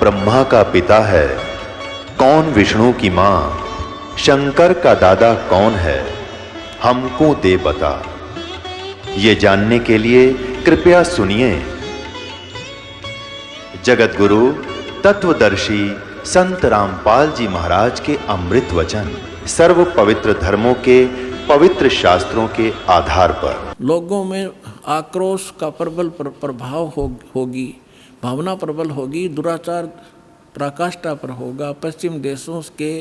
ब्रह्मा का पिता है, कौन विष्णु की मां, शंकर का दादा कौन है, हमको दे बता। ये जानने के लिए कृपया सुनिए। जगत गुरु तत्वदर्शी संत रामपाल जी महाराज के अमृत वचन सर्व पवित्र धर्मों के पवित्र शास्त्रों के आधार पर लोगों में आक्रोश का प्रबल प्रभाव होगी, भावना प्रबल होगी, दुराचार पराकाष्ठा पर होगा। पश्चिम देशों के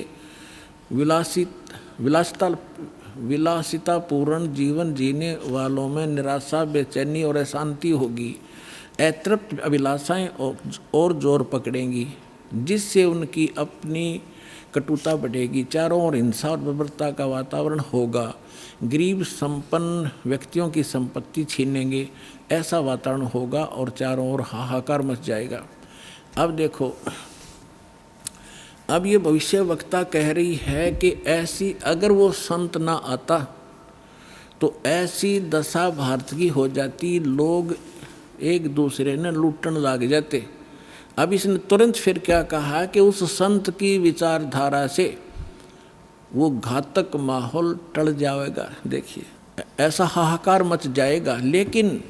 विलासितापूर्ण जीवन जीने वालों में निराशा, बेचैनी और अशांति होगी। अतृप्त अभिलाषाएं और जोर पकड़ेंगी, जिससे उनकी अपनी कटुता बढ़ेगी। चारों ओर हिंसा और बर्बरता का वातावरण होगा। गरीब संपन्न व्यक्तियों की संपत्ति छीनेंगे, ऐसा वातावरण होगा और चारों ओर हाहाकार मच जाएगा। अब देखो, अब ये भविष्य वक्ता कह रही है कि ऐसी अगर वो संत ना आता तो ऐसी दशा भारत की हो जाती, लोग एक दूसरे ने लूटने लग जाते। अब इसने तुरंत फिर क्या कहा कि उस संत की विचारधारा से वो घातक माहौल टल जाएगा। देखिए, ऐसा हाहाकार मच जाएगा। लेकिन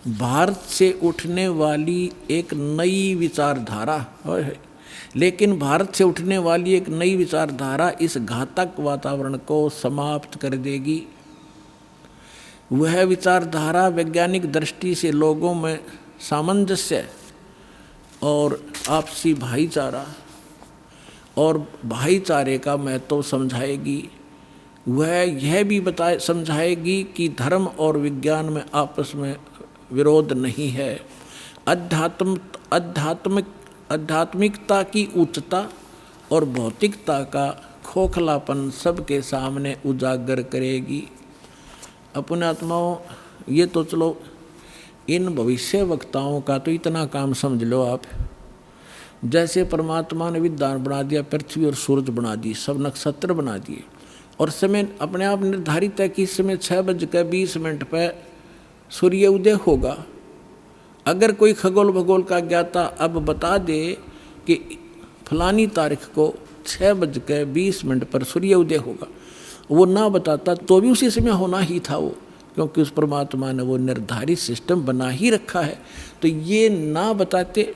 भारत से उठने वाली एक नई विचारधारा इस घातक वातावरण को समाप्त कर देगी। वह विचारधारा वैज्ञानिक दृष्टि से लोगों में सामंजस्य और आपसी भाईचारे का महत्व समझाएगी। वह यह भी समझाएगी कि धर्म और विज्ञान में आपस में विरोध नहीं है। आध्यात्मिकता की उच्चता और भौतिकता का खोखलापन सबके सामने उजागर करेगी। अपने आत्माओं, ये तो चलो इन भविष्य वक्ताओं का तो इतना काम समझ लो आप। जैसे परमात्मा ने विद्वान बना दिया, पृथ्वी और सूरज बना दी, सब नक्षत्र बना दिए, और समय अपने आप निर्धारित है कि इस समय 6:20 पर सूर्य उदय होगा। अगर कोई खगोल भगोल का ज्ञाता अब बता दे कि फलानी तारीख को 6:20 पर सूर्य उदय होगा, वो ना बताता तो भी उसी समय होना ही था वो, क्योंकि उस परमात्मा ने वो निर्धारित सिस्टम बना ही रखा है। तो ये ना बताते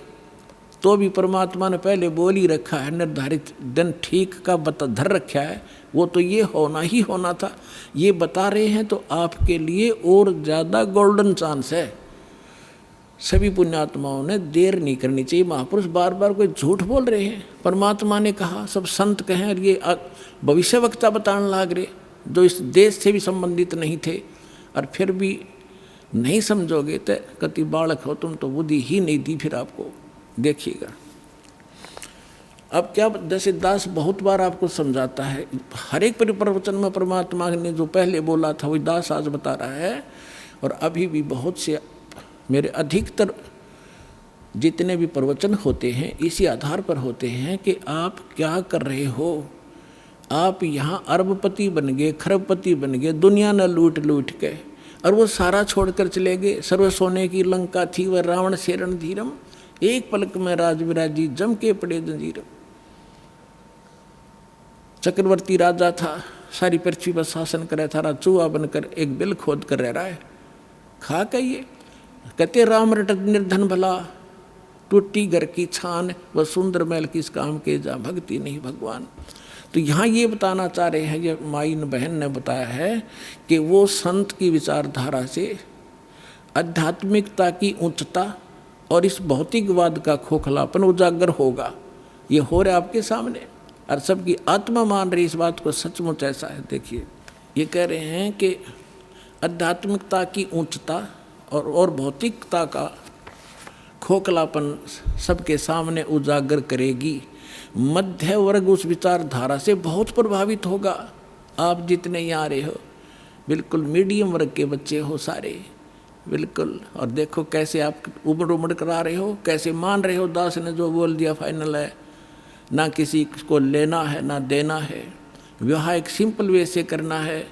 तो भी परमात्मा ने पहले बोल ही रखा है, निर्धारित दिन ठीक का धर रखा है, वो तो ये होना ही होना था। ये बता रहे हैं तो आपके लिए और ज़्यादा गोल्डन चांस है। सभी पुण्यात्माओं ने देर नहीं करनी चाहिए। महापुरुष बार बार कोई झूठ बोल रहे हैं, परमात्मा ने कहा, सब संत कहें, और ये भविष्य वक्ता बताने लग रहे जो इस देश से भी संबंधित नहीं थे। और फिर भी नहीं समझोगे तो कति बालक हो तुम, तो बुद्धि ही नहीं दी फिर आपको। देखिएगा अब क्या, जैसे दास बहुत बार आपको समझाता है, हर एक प्रवचन में परमात्मा ने जो पहले बोला था वही दास आज बता रहा है। और अभी भी बहुत से मेरे अधिकतर जितने भी प्रवचन होते हैं इसी आधार पर होते हैं कि आप क्या कर रहे हो। आप यहाँ अरबपति बन गए, खरबपति बन गए, दुनिया न लूट लूट के, और वो सारा छोड़कर चले गए। सर्व सोने की लंका थी वह रावण से रणधीरम, एक पलक में राज विराजी जम के पड़े जंजीरम। चक्रवर्ती राजा था, सारी पृथ्वी पर शासन करे था, चूहा बनकर एक बिल खोद कर रह रहा है। खा कहिए, कहते राम रट निर्धन भला, टूटी घर की छान, वह सुंदर महल किस काम के, जा भक्ति नहीं भगवान। तो यहाँ ये बताना चाह रहे हैं, ये माइन बहन ने बताया है कि वो संत की विचारधारा से आध्यात्मिकता की उच्चता और इस भौतिकवाद का खोखलापन उजागर होगा। ये हो रहा है आपके सामने, और सबकी आत्मा मान रही इस बात को, सचमुच ऐसा है। देखिए, ये कह रहे हैं कि आध्यात्मिकता की उच्चता और भौतिकता का खोखलापन सबके सामने उजागर करेगी। मध्य वर्ग उस विचारधारा से बहुत प्रभावित होगा। आप जितने यहाँ आ रहे हो बिल्कुल मीडियम वर्ग के बच्चे हो सारे, बिल्कुल। और देखो कैसे आप उमड़ उमड़ कर आ रहे हो, कैसे मान रहे हो दास ने जो बोल दिया फाइनल है, ना किसी को लेना है ना देना है। विवाह एक सिंपल वे से करना है।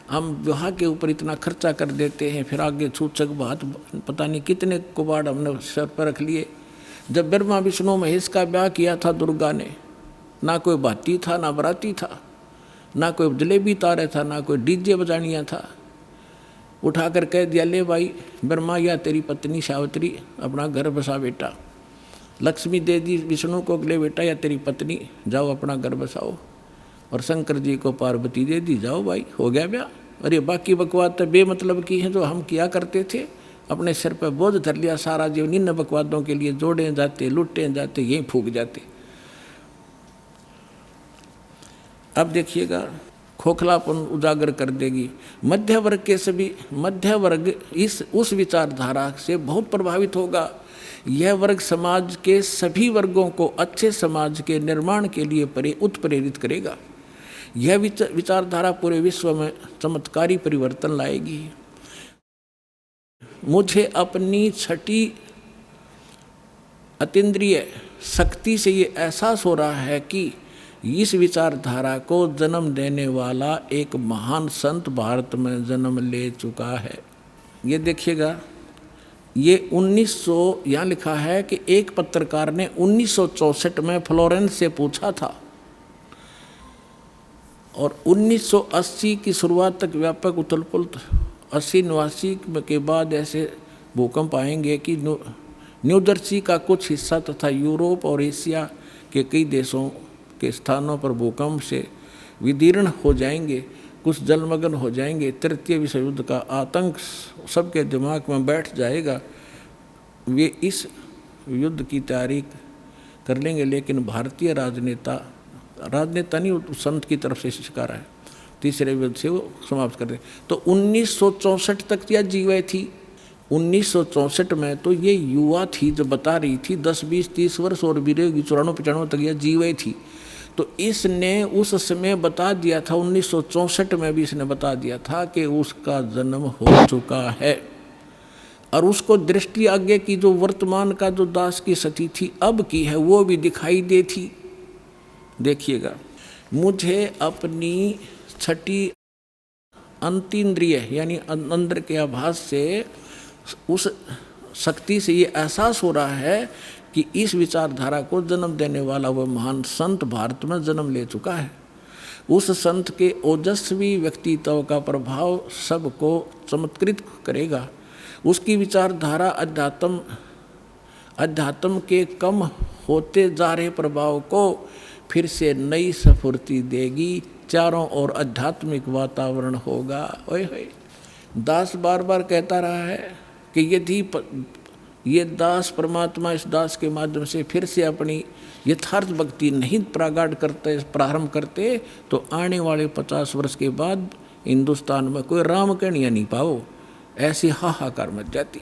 हम विवाह के ऊपर इतना खर्चा कर देते हैं, फिर आगे छूछक बात, पता नहीं कितने कुबाड़ हमने सर पर रख लिए। जब ब्रह्मा विष्णु महेश का ब्याह किया था दुर्गा ने, ना कोई भाती था ना बराती था, ना कोई जलेबी तारे था, ना कोई डीजे बजानिया था। उठाकर कह दिया, ले भाई ब्रह्मा या तेरी पत्नी सावित्री अपना घर बसा बेटा। लक्ष्मी दे दी विष्णु को, ले बेटा या तेरी पत्नी जाओ अपना घर बसाओ। और शंकर जी को पार्वती दे दी, जाओ भाई हो गया ब्याह। अरे बाकी बकवाद तो बेमतलब की है जो हम किया करते थे, अपने सिर पर बोझ धर लिया सारा जीवन इन बकवादों के लिए, जोड़े जाते लुटे जाते यहीं फूक जाते। अब देखिएगा खोखलापन उजागर कर देगी। मध्य वर्ग के सभी, मध्य वर्ग उस विचारधारा से बहुत प्रभावित होगा। यह वर्ग समाज के सभी वर्गों को अच्छे समाज के निर्माण के लिए उत्प्रेरित करेगा। यह विचारधारा पूरे विश्व में चमत्कारी परिवर्तन लाएगी। मुझे अपनी छठी अतीन्द्रिय शक्ति से ये एहसास हो रहा है कि इस विचारधारा को जन्म देने वाला एक महान संत भारत में जन्म ले चुका है। ये देखिएगा, ये 1900 यहाँ लिखा है कि एक पत्रकार ने 1964 में फ्लोरेंस से पूछा था और 1980 की शुरुआत तक व्यापक उथल-पुथल, 80-89 के बाद ऐसे भूकंप आएंगे कि न्यू जर्सी का कुछ हिस्सा तथा यूरोप और एशिया के कई देशों के स्थानों पर भूकंप से विदीर्ण हो जाएंगे, कुछ जलमग्न हो जाएंगे। तृतीय विश्व युद्ध का आतंक सबके दिमाग में बैठ जाएगा। वे इस युद्ध की तैयारी कर लेंगे, लेकिन भारतीय राजनेता नहीं, संत की तरफ से शिकार है, तीसरे युद्ध से वो समाप्त कर दे। तो 1964 तक यह जीवे थी। 1964 में तो ये युवा थी जो बता रही थी, 10, 20, 30 वर्ष और बीरेगी 94-95 तक यह जीवे थी। तो इसने उस समय बता दिया था, 1964 में भी इसने बता दिया था कि उसका जन्म हो चुका है। और उसको दृष्टि आगे की जो वर्तमान का जो दास की स्थिति थी अब की है वो भी दिखाई देती। देखिएगा, मुझे अपनी छठी अंतीन्द्रिय यानी अंदर के आभास से उस शक्ति से ये एहसास हो रहा है कि इस विचारधारा को जन्म देने वाला वह महान संत भारत में जन्म ले चुका है। उस संत के ओजस्वी व्यक्तित्व का प्रभाव सबको चमत्कृत करेगा। उसकी विचारधारा अध्यात्म के कम होते जा रहे प्रभाव को फिर से नई स्फूर्ति देगी। चारों ओर आध्यात्मिक वातावरण होगा। ओए होए, दास बार बार कहता रहा है कि यदि ये दास परमात्मा इस दास के माध्यम से फिर से अपनी यथार्थ भक्ति नहीं प्रारंभ करते तो आने वाले 50 वर्ष के बाद हिंदुस्तान में कोई राम कहानियाँ नहीं पाओ, ऐसी हाहाकार मच जाती।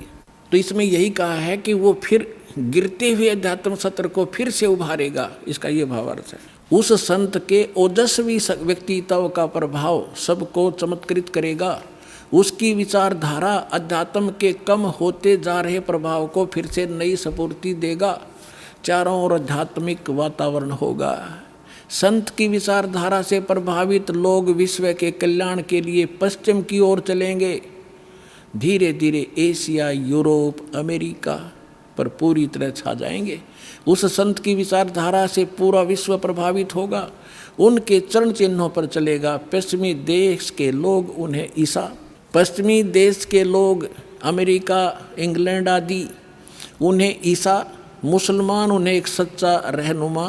तो इसमें यही कहा है कि वो फिर गिरते हुए अध्यात्म सत्र को फिर से उभारेगा, इसका ये भावार्थ है। उस संत के ओजस्वी व्यक्तित्व का प्रभाव सबको चमत्कृत करेगा। उसकी विचारधारा अध्यात्म के कम होते जा रहे प्रभाव को फिर से नई स्फूर्ति देगा। चारों ओर आध्यात्मिक वातावरण होगा। संत की विचारधारा से प्रभावित लोग विश्व के कल्याण के लिए पश्चिम की ओर चलेंगे। धीरे धीरे एशिया, यूरोप, अमेरिका पर पूरी तरह छा जाएंगे। उस संत की विचारधारा से पूरा विश्व प्रभावित होगा। उनके चरण चिन्हों पर चलेगा। पश्चिमी देश के लोग उन्हें पश्चिमी देश के लोग अमेरिका, इंग्लैंड आदि उन्हें ईसा, मुसलमान उन्हें एक सच्चा रहनुमा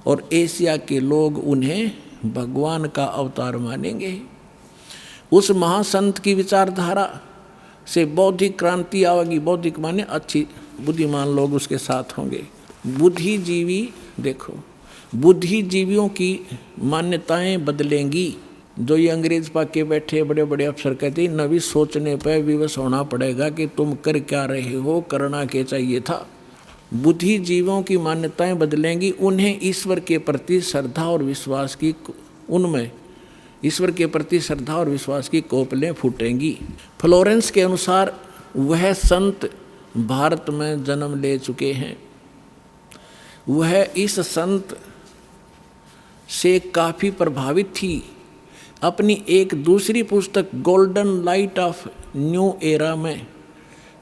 और एशिया के लोग उन्हें भगवान का अवतार मानेंगे। उस महासंत की विचारधारा से बौद्धिक क्रांति आएगी। बौद्धिक माने अच्छी बुद्धिमान लोग उसके साथ होंगे। बुद्धिजीवी, देखो बुद्धिजीवियों की मान्यताएं बदलेंगी। जो ये अंग्रेज पाके बैठे बड़े बड़े अफसर कहते हैं नवी सोचने पर विवश होना पड़ेगा कि तुम कर क्या रहे हो, करना क्या चाहिए था। बुद्धिजीवियों की मान्यताएं बदलेंगी। उन्हें ईश्वर के प्रति श्रद्धा और विश्वास की उनमें ईश्वर के प्रति श्रद्धा और विश्वास की कोपलें फूटेंगी। फ्लोरेंस के अनुसार वह संत भारत में जन्म ले चुके हैं। वह इस संत से काफ़ी प्रभावित थी। अपनी एक दूसरी पुस्तक golden light of new era में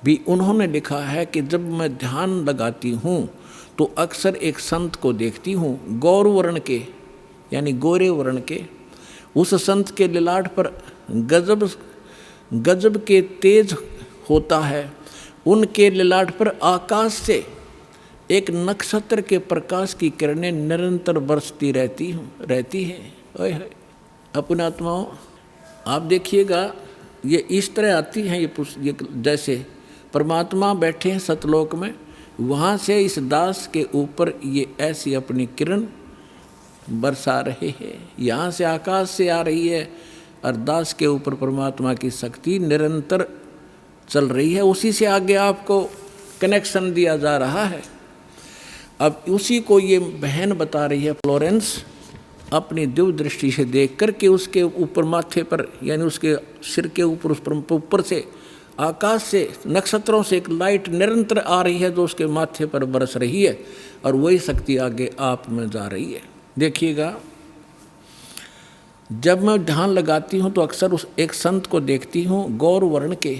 भी उन्होंने लिखा है कि जब मैं ध्यान लगाती हूँ तो अक्सर एक संत को देखती हूँ, गौर वर्ण के यानी गोरे वर्ण के। उस संत के ललाट पर गजब गजब के तेज होता है। उनके ललाट पर आकाश से एक नक्षत्र के प्रकाश की किरणें निरंतर बरसती रहती हैं। अपने आत्माओं, आप देखिएगा, ये इस तरह आती हैं ये जैसे परमात्मा बैठे हैं सतलोक में, वहाँ से इस दास के ऊपर ये ऐसी अपनी किरण बरसा रहे हैं। यहाँ से आकाश से आ रही है और दास के ऊपर परमात्मा की शक्ति निरंतर चल रही है। उसी से आगे आपको कनेक्शन दिया जा रहा है। अब उसी को ये बहन बता रही है फ्लोरेंस, अपनी दिव्य दृष्टि से देख कर के उसके ऊपर माथे पर यानी उसके सिर के ऊपर उस पर ऊपर से आकाश से नक्षत्रों से एक लाइट निरंतर आ रही है जो उसके माथे पर बरस रही है और वही शक्ति आगे आप में जा रही है। देखिएगा, जब मैं ध्यान लगाती हूँ तो अक्सर उस एक संत को देखती हूँ गौर वर्ण के।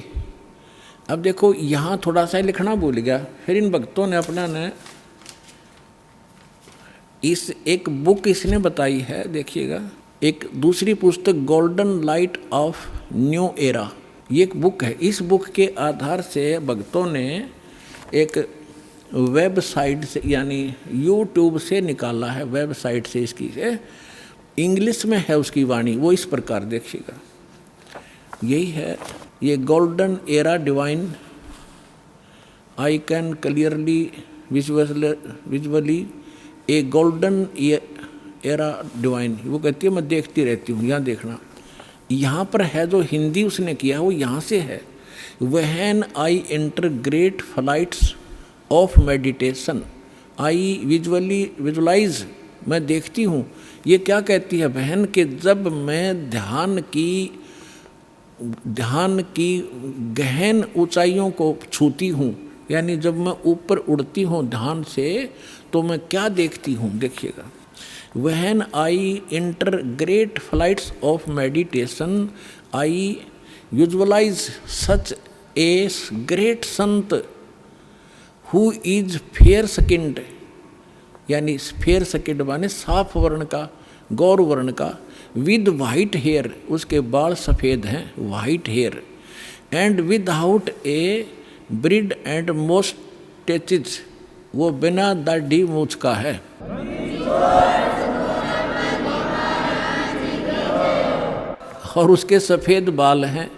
अब देखो यहाँ थोड़ा सा लिखना भूल गया, फिर इन भक्तों ने अपना ने इस एक बुक इसने बताई है। देखिएगा, एक दूसरी पुस्तक golden light of new era, ये एक बुक है। इस बुक के आधार से भक्तों ने एक वेबसाइट से यानी यूट्यूब से निकाला है, वेबसाइट से इसकी से इंग्लिश में है उसकी वाणी। वो इस प्रकार देखिएगा, यही है ये golden era divine, I can clearly visually A golden era divine. वो कहती है मैं देखती रहती हूँ। यहाँ देखना, यहाँ पर है जो हिंदी उसने किया वो यहाँ से है। When I enter great flights of meditation I visualise, मैं देखती हूँ। ये क्या कहती है बहन कि जब मैं ध्यान की गहन ऊंचाइयों को छूती हूँ, यानी जब मैं ऊपर उड़ती हूँ ध्यान से, तो मैं क्या देखती हूँ। देखिएगा, when I enter great flights of meditation I visualise such a great संत हु इज फेयर स्किन्ड, यानी फेयर स्किन्ड माने साफ वर्ण का, गौर वर्ण का, विद वाइट हेयर, उसके बाल सफ़ेद हैं, white hair, and without a beard and moustaches, वो बिना दाढ़ी मूछ का है। और उसके सफ़ेद बाल हैं।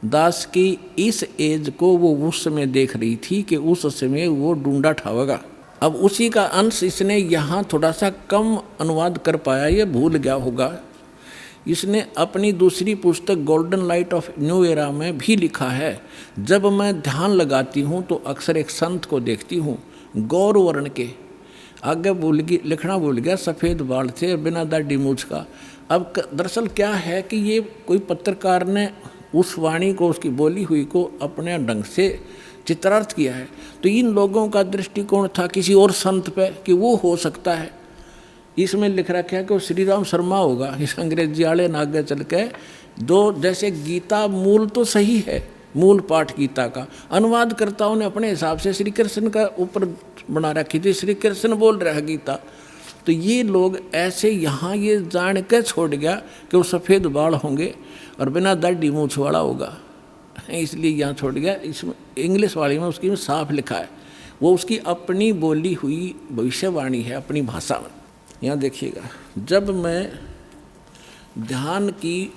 दास की इस एज को वो उस समय देख रही थी कि उस समय वो ढूंढा ठावेगा। अब उसी का अंश इसने यहाँ थोड़ा सा कम अनुवाद कर पाया, ये भूल गया होगा। इसने अपनी दूसरी पुस्तक golden light of new era में भी लिखा है, जब मैं ध्यान लगाती हूँ तो अक्सर एक संत को देखती हूँ गौर वर्ण के। आगे लिखना भूल गया, सफ़ेद बाल थे, बिना दाढ़ी मूछ का। अब दरअसल क्या है कि ये कोई पत्रकार ने उस वाणी को, उसकी बोली हुई को अपने ढंग से चित्रार्थ किया है। तो इन लोगों का दृष्टिकोण था किसी और संत पे कि वो हो सकता है। इसमें लिख रखा है कि वो श्री राम शर्मा होगा। इस अंग्रेजी वाले ने आगे चल के दो, जैसे गीता मूल तो सही है, मूल पाठ गीता का, अनुवादकर्ताओं ने अपने हिसाब से श्री कृष्ण का ऊपर बना रखी थी, श्री कृष्ण बोल रहा है गीता। तो ये लोग ऐसे यहाँ ये जान के छोड़ गया कि वो सफ़ेद बाल होंगे और बिना दाढ़ी मूछ वाला होगा, इसलिए यहाँ छोड़ गया। इसमें इंग्लिश वाली में उसकी में साफ लिखा है, वो उसकी अपनी बोली हुई भविष्यवाणी है अपनी भाषा में। यहाँ देखिएगा, जब मैं ध्यान की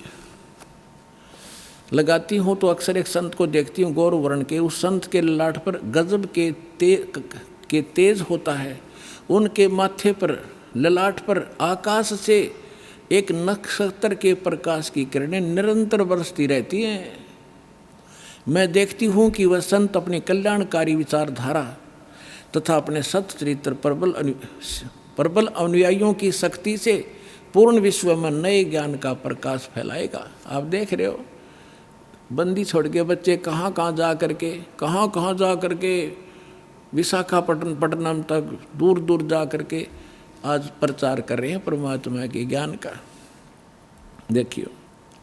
लगाती हूँ तो अक्सर एक संत को देखती हूँ गौर वर्ण के। उस संत के ललाट पर गजब के तेज होता है। उनके माथे पर, ललाट पर आकाश से एक नक्षत्र के प्रकाश की किरणें निरंतर बरसती रहती हैं। मैं देखती हूँ कि वह संत अपनी कल्याणकारी विचारधारा तथा अपने सच्चरित्र प्रबल अनुयायियों की शक्ति से पूर्ण विश्व में नए ज्ञान का प्रकाश फैलाएगा। आप देख रहे हो, बंदी छोड़ के बच्चे कहाँ कहाँ जा करके विशाखापट्टनम तक दूर दूर जा करके आज प्रचार कर रहे हैं परमात्मा के ज्ञान का। देखियो,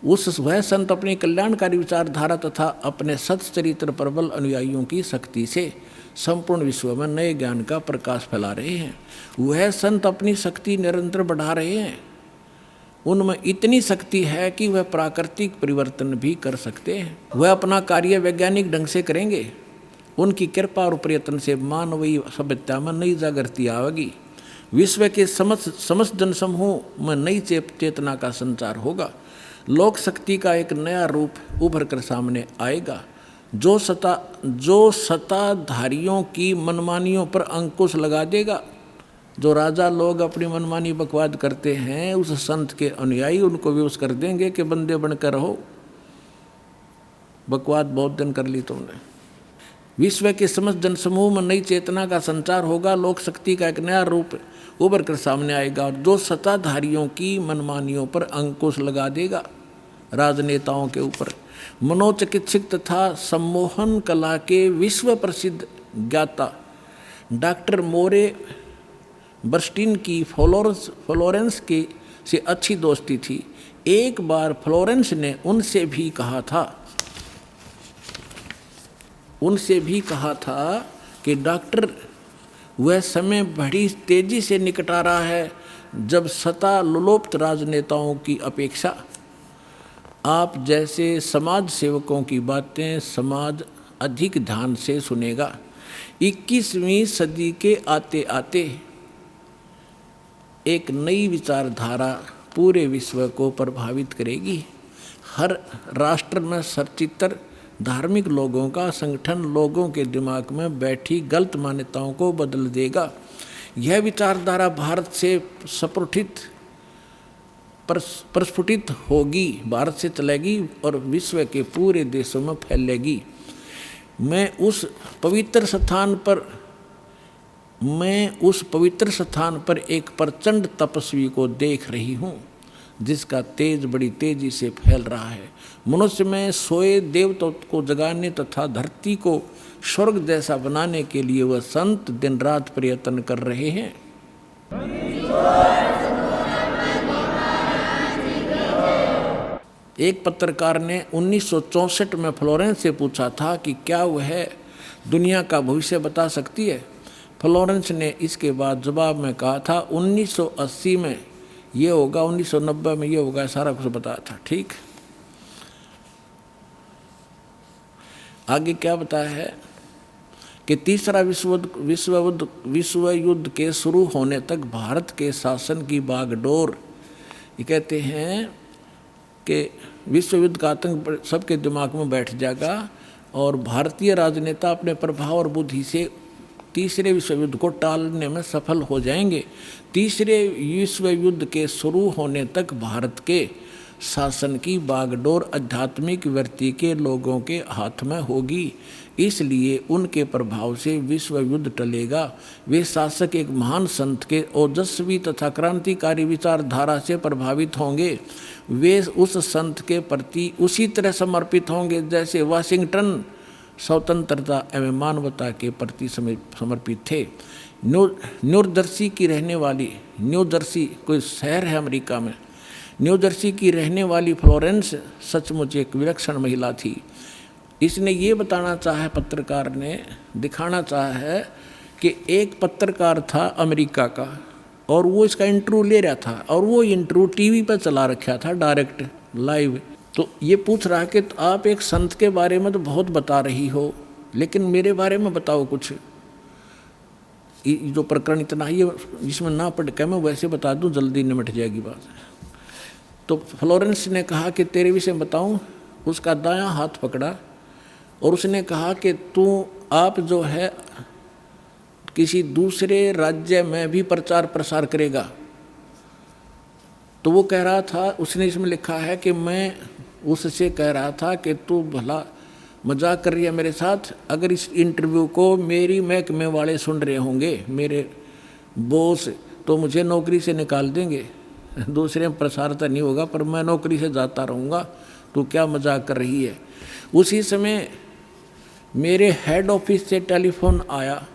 वह संत अपनी कल्याणकारी विचारधारा तथा अपने सच्चरित्र प्रबल अनुयायियों की शक्ति से संपूर्ण विश्व में नए ज्ञान का प्रकाश फैला रहे हैं। वह संत अपनी शक्ति निरंतर बढ़ा रहे हैं। उनमें इतनी शक्ति है कि वह प्राकृतिक परिवर्तन भी कर सकते हैं। वह अपना कार्य वैज्ञानिक ढंग से करेंगे। उनकी कृपा और प्रयत्न से मानवीय सभ्यता में नई जागृति आएगी। विश्व के समस्त जनसमूह में नई चेतना का संचार होगा। लोक शक्ति का एक नया रूप उभर कर सामने आएगा, जो सत्ताधारियों की मनमानियों पर अंकुश लगा देगा। जो राजा लोग अपनी मनमानी बकवाद करते हैं, उस संत के अनुयायी उनको विवश कर देंगे कि बंदे बनकर रहो, बकवाद बहुत दिन कर ली तुमने। विश्व के समस्त जनसमूह में नई चेतना का संचार होगा। लोक शक्ति का एक नया रूप उभर कर सामने आएगा, और जो सत्ताधारियों की मनमानियों पर अंकुश लगा देगा, राजनेताओं के ऊपर। मनोचिकित्सक तथा सम्मोहन कला के विश्व प्रसिद्ध ज्ञाता डॉक्टर मोरे बर्स्टीन की फ्लोरेंस की से अच्छी दोस्ती थी। एक बार फ्लोरेंस ने उनसे भी कहा था कि डॉक्टर, वह समय बड़ी तेजी से निकट आ रहा है जब सत्ता लोलुप्त राजनेताओं की अपेक्षा आप जैसे समाज सेवकों की बातें समाज अधिक ध्यान से सुनेगा। 21वीं सदी के आते आते एक नई विचारधारा पूरे विश्व को प्रभावित करेगी। हर राष्ट्र में सचित्र धार्मिक लोगों का संगठन लोगों के दिमाग में बैठी गलत मान्यताओं को बदल देगा। यह विचारधारा भारत से प्रस्फुटित होगी, भारत से चलेगी और विश्व के पूरे देशों में फैलेगी। मैं उस पवित्र स्थान पर एक प्रचंड तपस्वी को देख रही हूँ, जिसका तेज बड़ी तेजी से फैल रहा है। मनुष्य में सोए देवताओं को जगाने तथा धरती को स्वर्ग जैसा बनाने के लिए वह संत दिन रात प्रयत्न कर रहे हैं। एक पत्रकार ने 1964 में फ्लोरेंस से पूछा था कि क्या वह दुनिया का भविष्य बता सकती है। फ्लोरेंस ने इसके बाद जवाब में कहा था 1980 में ये होगा, 1990 में ये होगा, सारा कुछ बताया था। ठीक, आगे क्या बताया है कि तीसरा विश्व युद्ध के शुरू होने तक भारत के शासन की बागडोर, ये कहते हैं कि विश्व युद्ध का आतंक सबके दिमाग में बैठ जाएगा और भारतीय राजनेता अपने प्रभाव और बुद्धि से तीसरे विश्व युद्ध को टालने में सफल हो जाएंगे। तीसरे विश्व युद्ध के शुरू होने तक भारत के शासन की बागडोर आध्यात्मिक वृत्ति के लोगों के हाथ में होगी, इसलिए उनके प्रभाव से विश्व युद्ध टलेगा। वे शासक एक महान संत के ओजस्वी तथा क्रांतिकारी विचारधारा से प्रभावित होंगे। वे उस संत के प्रति उसी तरह समर्पित होंगे जैसे वाशिंगटन स्वतंत्रता एवं मानवता के प्रति समर्पित थे। न्यू जर्सी कोई शहर है अमेरिका में, न्यू जर्सी की रहने वाली फ्लोरेंस सचमुच एक विलक्षण महिला थी। इसने ये बताना चाहा, पत्रकार ने दिखाना चाहा है कि एक पत्रकार था अमेरिका का और वो इसका इंटरव्यू ले रहा था और वो इंटरव्यू टीवी पर चला रखा था डायरेक्ट लाइव। तो ये पूछ रहा है कि तो आप एक संत के बारे में तो बहुत बता रही हो, लेकिन मेरे बारे में बताओ कुछ। जो प्रकरण इतना है इसमें ना पढ़ के मैं वैसे बता दूं, जल्दी निमट जाएगी बात। तो फ्लोरेंस ने कहा कि तेरे विषय में बताऊं। उसका दायां हाथ पकड़ा और उसने कहा कि आप जो है किसी दूसरे राज्य में भी प्रचार प्रसार करेगा। तो वो कह रहा था, उसने इसमें लिखा है कि मैं उससे कह रहा था कि तू भला मजाक कर रही है मेरे साथ। अगर इस इंटरव्यू को मेरी महकमे वाले सुन रहे होंगे, मेरे बॉस, तो मुझे नौकरी से निकाल देंगे। दूसरे में प्रसार तो नहीं होगा पर मैं नौकरी से जाता रहूँगा। तू क्या मजाक कर रही है। उसी समय मेरे हेड ऑफिस से टेलीफोन आया,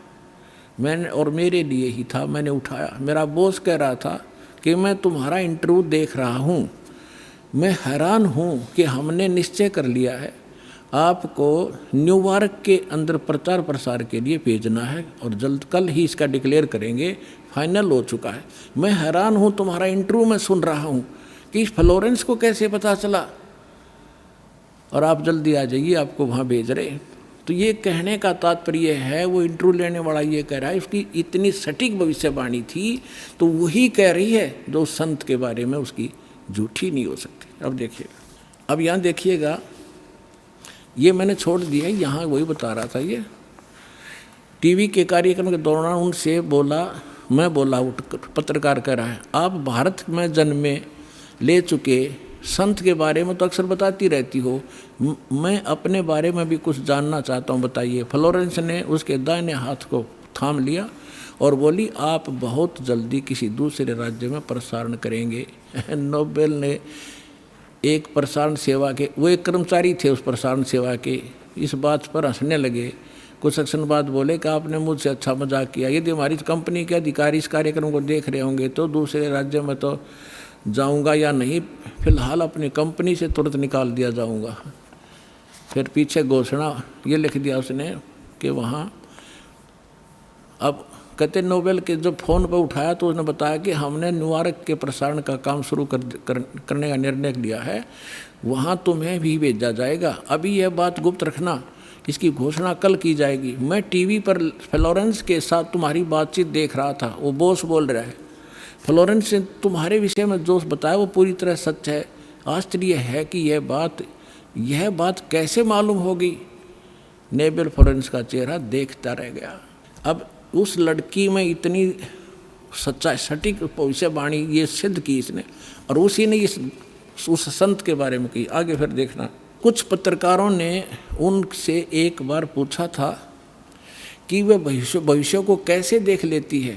मैंने और मेरे लिए ही था, मैंने उठाया। मेरा बॉस कह रहा था कि मैं तुम्हारा इंटरव्यू देख रहा हूँ, मैं हैरान हूँ कि हमने निश्चय कर लिया है आपको न्यूयॉर्क के अंदर प्रचार प्रसार के लिए भेजना है और जल्द कल ही इसका डिक्लेयर करेंगे, फाइनल हो चुका है। मैं हैरान हूँ, तुम्हारा इंटरव्यू मैं सुन रहा हूँ कि फ्लोरेंस को कैसे पता चला और आप जल्दी आ जाइए, आपको वहाँ भेज रहे। तो ये कहने का तात्पर्य है, वो इंटरव्यू लेने वाला ये कह रहा है उसकी इतनी सटीक भविष्यवाणी थी तो वही कह रही है जो संत के बारे में उसकी झूठी नहीं हो सकती। अब देखिएगा, अब यहाँ देखिएगा, ये मैंने छोड़ दिया, यहाँ वही बता रहा था। ये टीवी के कार्यक्रम के दौरान उनसे बोला, मैं बोला, पत्रकार कह रहा है, आप भारत में जन्मे ले चुके संत के बारे में तो अक्सर बताती रहती हो, मैं अपने बारे में भी कुछ जानना चाहता हूँ, बताइए। फ्लोरेंस ने उसके दाहिने हाथ को थाम लिया और बोली, आप बहुत जल्दी किसी दूसरे राज्य में प्रसारण करेंगे। नोबेल ने एक प्रसारण सेवा के, वो एक कर्मचारी थे उस प्रसारण सेवा के, इस बात पर हंसने लगे। कुछ सेक्शन बाद बोले कि आपने मुझसे अच्छा मजाक किया, यदि हमारी कंपनी के अधिकारी इस कार्यक्रम को देख रहे होंगे तो दूसरे राज्य में तो जाऊंगा या नहीं, फिलहाल अपनी कंपनी से तुरंत निकाल दिया जाऊंगा। फिर पीछे घोषणा ये लिख दिया उसने कि वहाँ, अब कहते नोबेल के जब फ़ोन पर उठाया तो उसने बताया कि हमने न्यूयॉर्क के प्रसारण का काम शुरू करने का निर्णय लिया है, वहाँ तुम्हें भी भेजा जाएगा। अभी यह बात गुप्त रखना, इसकी घोषणा कल की जाएगी। मैं टीवी पर फ्लोरेंस के साथ तुम्हारी बातचीत देख रहा था, वो बॉस बोल रहा है, फ्लोरेंस ने तुम्हारे विषय में जो बताया वो पूरी तरह सच है। आश्चर्य है कि यह बात कैसे मालूम होगी। नोबेल फ्लोरेंस का चेहरा देखता रह गया। अब उस लड़की में इतनी सच्चाई, सटीक भविष्यवाणी ये सिद्ध की इसने, और उसी ने उस संत के बारे में की। आगे फिर देखना, कुछ पत्रकारों ने उनसे एक बार पूछा था कि वे भविष्य को कैसे देख लेती है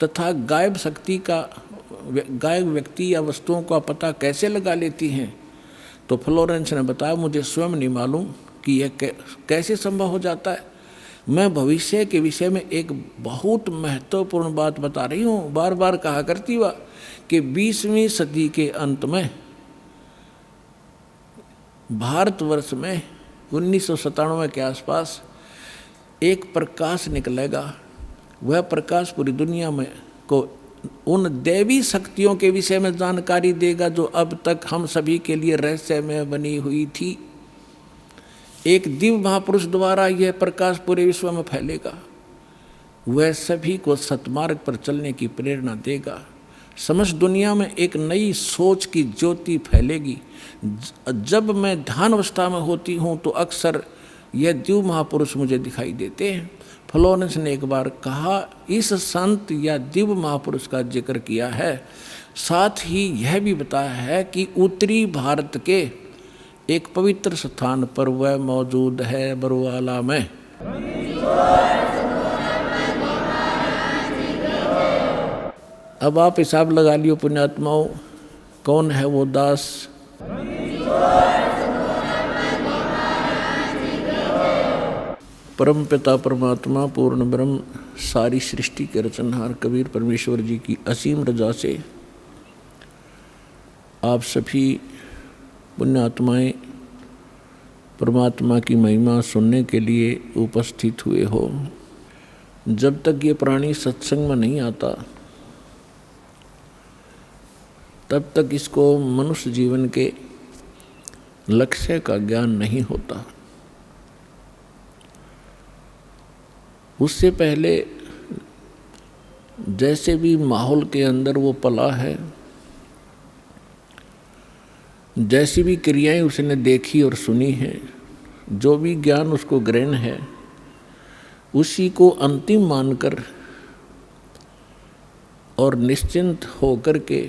तथा गायब व्यक्ति या वस्तुओं का पता कैसे लगा लेती हैं। तो फ्लोरेंस ने बताया, मुझे स्वयं नहीं मालूम कि यह कैसे संभव हो जाता है। मैं भविष्य के विषय में एक बहुत महत्वपूर्ण बात बता रही हूँ। बार बार कहा करती वह कि 20वीं सदी के अंत में भारतवर्ष में 1997 के आसपास एक प्रकाश निकलेगा। वह प्रकाश पूरी दुनिया में को उन दैवी शक्तियों के विषय में जानकारी देगा जो अब तक हम सभी के लिए रहस्यमय बनी हुई थी। एक दिव्य महापुरुष द्वारा यह प्रकाश पूरे विश्व में फैलेगा। वह सभी को सतमार्ग पर चलने की प्रेरणा देगा। समस्त दुनिया में एक नई सोच की ज्योति फैलेगी। जब मैं ध्यान अवस्था में होती हूँ तो अक्सर यह दिव्य महापुरुष मुझे दिखाई देते हैं। फ्लोरेंस ने एक बार कहा, इस संत या दिव्य महापुरुष का जिक्र किया है, साथ ही यह भी बताया है कि उत्तरी भारत के एक पवित्र स्थान पर वह मौजूद है, बरवाला में। अब आप हिसाब लगा लियो पुण्यात्माओं, कौन है वो दास। परम पिता परमात्मा पूर्ण ब्रह्म सारी सृष्टि के रचनहार कबीर परमेश्वर जी की असीम रजा से आप सभी पुण्यात्माएं परमात्मा की महिमा सुनने के लिए उपस्थित हुए हो। जब तक ये प्राणी सत्संग में नहीं आता तब तक इसको मनुष्य जीवन के लक्ष्य का ज्ञान नहीं होता। उससे पहले जैसे भी माहौल के अंदर वो पला है, जैसी भी क्रियाएं उसने देखी और सुनी हैं, जो भी ज्ञान उसको ग्रहण है, उसी को अंतिम मानकर और निश्चिंत होकर के